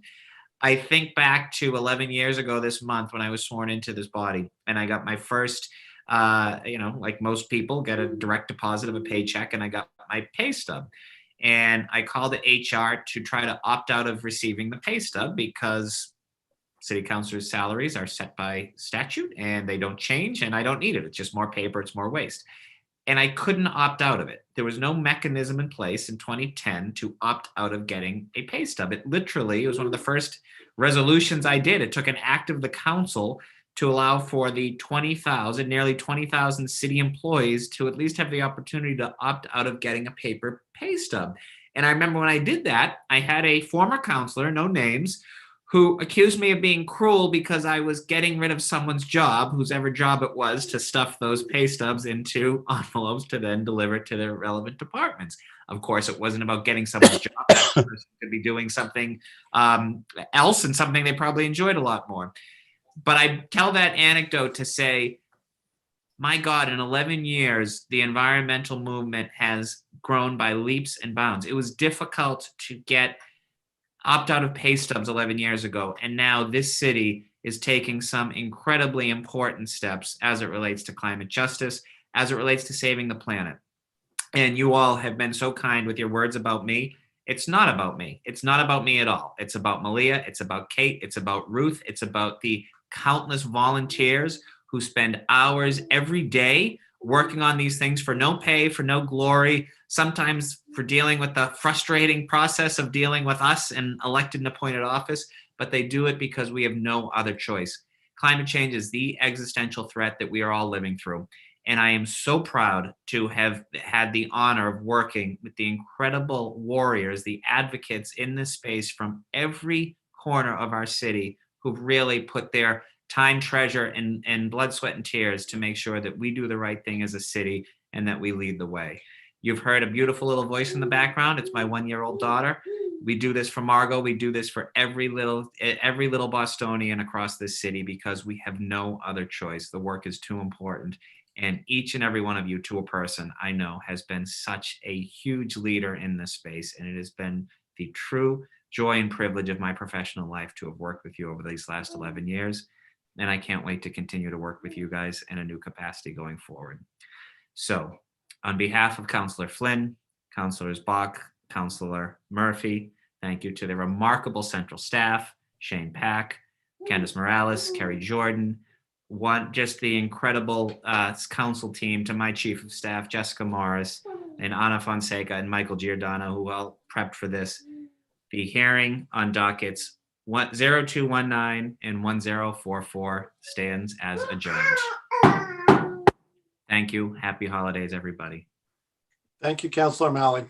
I think back to 11 years ago this month when I was sworn into this body, and I got my first, like most people, get a direct deposit of a paycheck, and I got my pay stub. And I called the HR to try to opt out of receiving the pay stub because city councilors' salaries are set by statute and they don't change, and I don't need it. It's just more paper, it's more waste. And I couldn't opt out of it. There was no mechanism in place in 2010 to opt out of getting a pay stub. It was one of the first resolutions I did. It took an act of the council to allow for the nearly 20,000 city employees to at least have the opportunity to opt out of getting a paper pay stub. And I remember when I did that, I had a former councilor, no names, who accused me of being cruel because I was getting rid of someone's job, whosever job it was, to stuff those pay stubs into envelopes to then deliver to their relevant departments. Of course, it wasn't about getting someone's job. That person could be doing something else and something they probably enjoyed a lot more. But I tell that anecdote to say, my God, in 11 years, the environmental movement has grown by leaps and bounds. It was difficult to get opt out of pay stubs 11 years ago. And now this city is taking some incredibly important steps as it relates to climate justice, as it relates to saving the planet. And you all have been so kind with your words about me. It's not about me. It's not about me at all. It's about Malia. It's about Kate. It's about Ruth. It's about the countless volunteers who spend hours every day working on these things for no pay, for no glory, sometimes for dealing with the frustrating process of dealing with us in elected and appointed office, but they do it because we have no other choice. Climate change is the existential threat that we are all living through. And I am so proud to have had the honor of working with the incredible warriors, the advocates in this space from every corner of our city who've really put their time, treasure, and blood, sweat, and tears to make sure that we do the right thing as a city and that we lead the way. You've heard a beautiful little voice in the background. It's my 1-year-old daughter. We do this for Margot. We do this for every little Bostonian across this city because we have no other choice. The work is too important. And each and every one of you, to a person, I know has been such a huge leader in this space. And it has been the true joy and privilege of my professional life to have worked with you over these last 11 years. And I can't wait to continue to work with you guys in a new capacity going forward. So on behalf of Councillor Flynn, Councillors Bach, Councillor Murphy, thank you to the remarkable central staff, Shane Pack, Candace Morales, Kerry Jordan, just the incredible council team, to my chief of staff, Jessica Morris, and Ana Fonseca and Michael Giordano, who all prepped for this. The hearing on dockets 0219 and 1044 stands as adjourned. Thank you. Happy holidays, everybody. Thank you, Councilor O'Malley.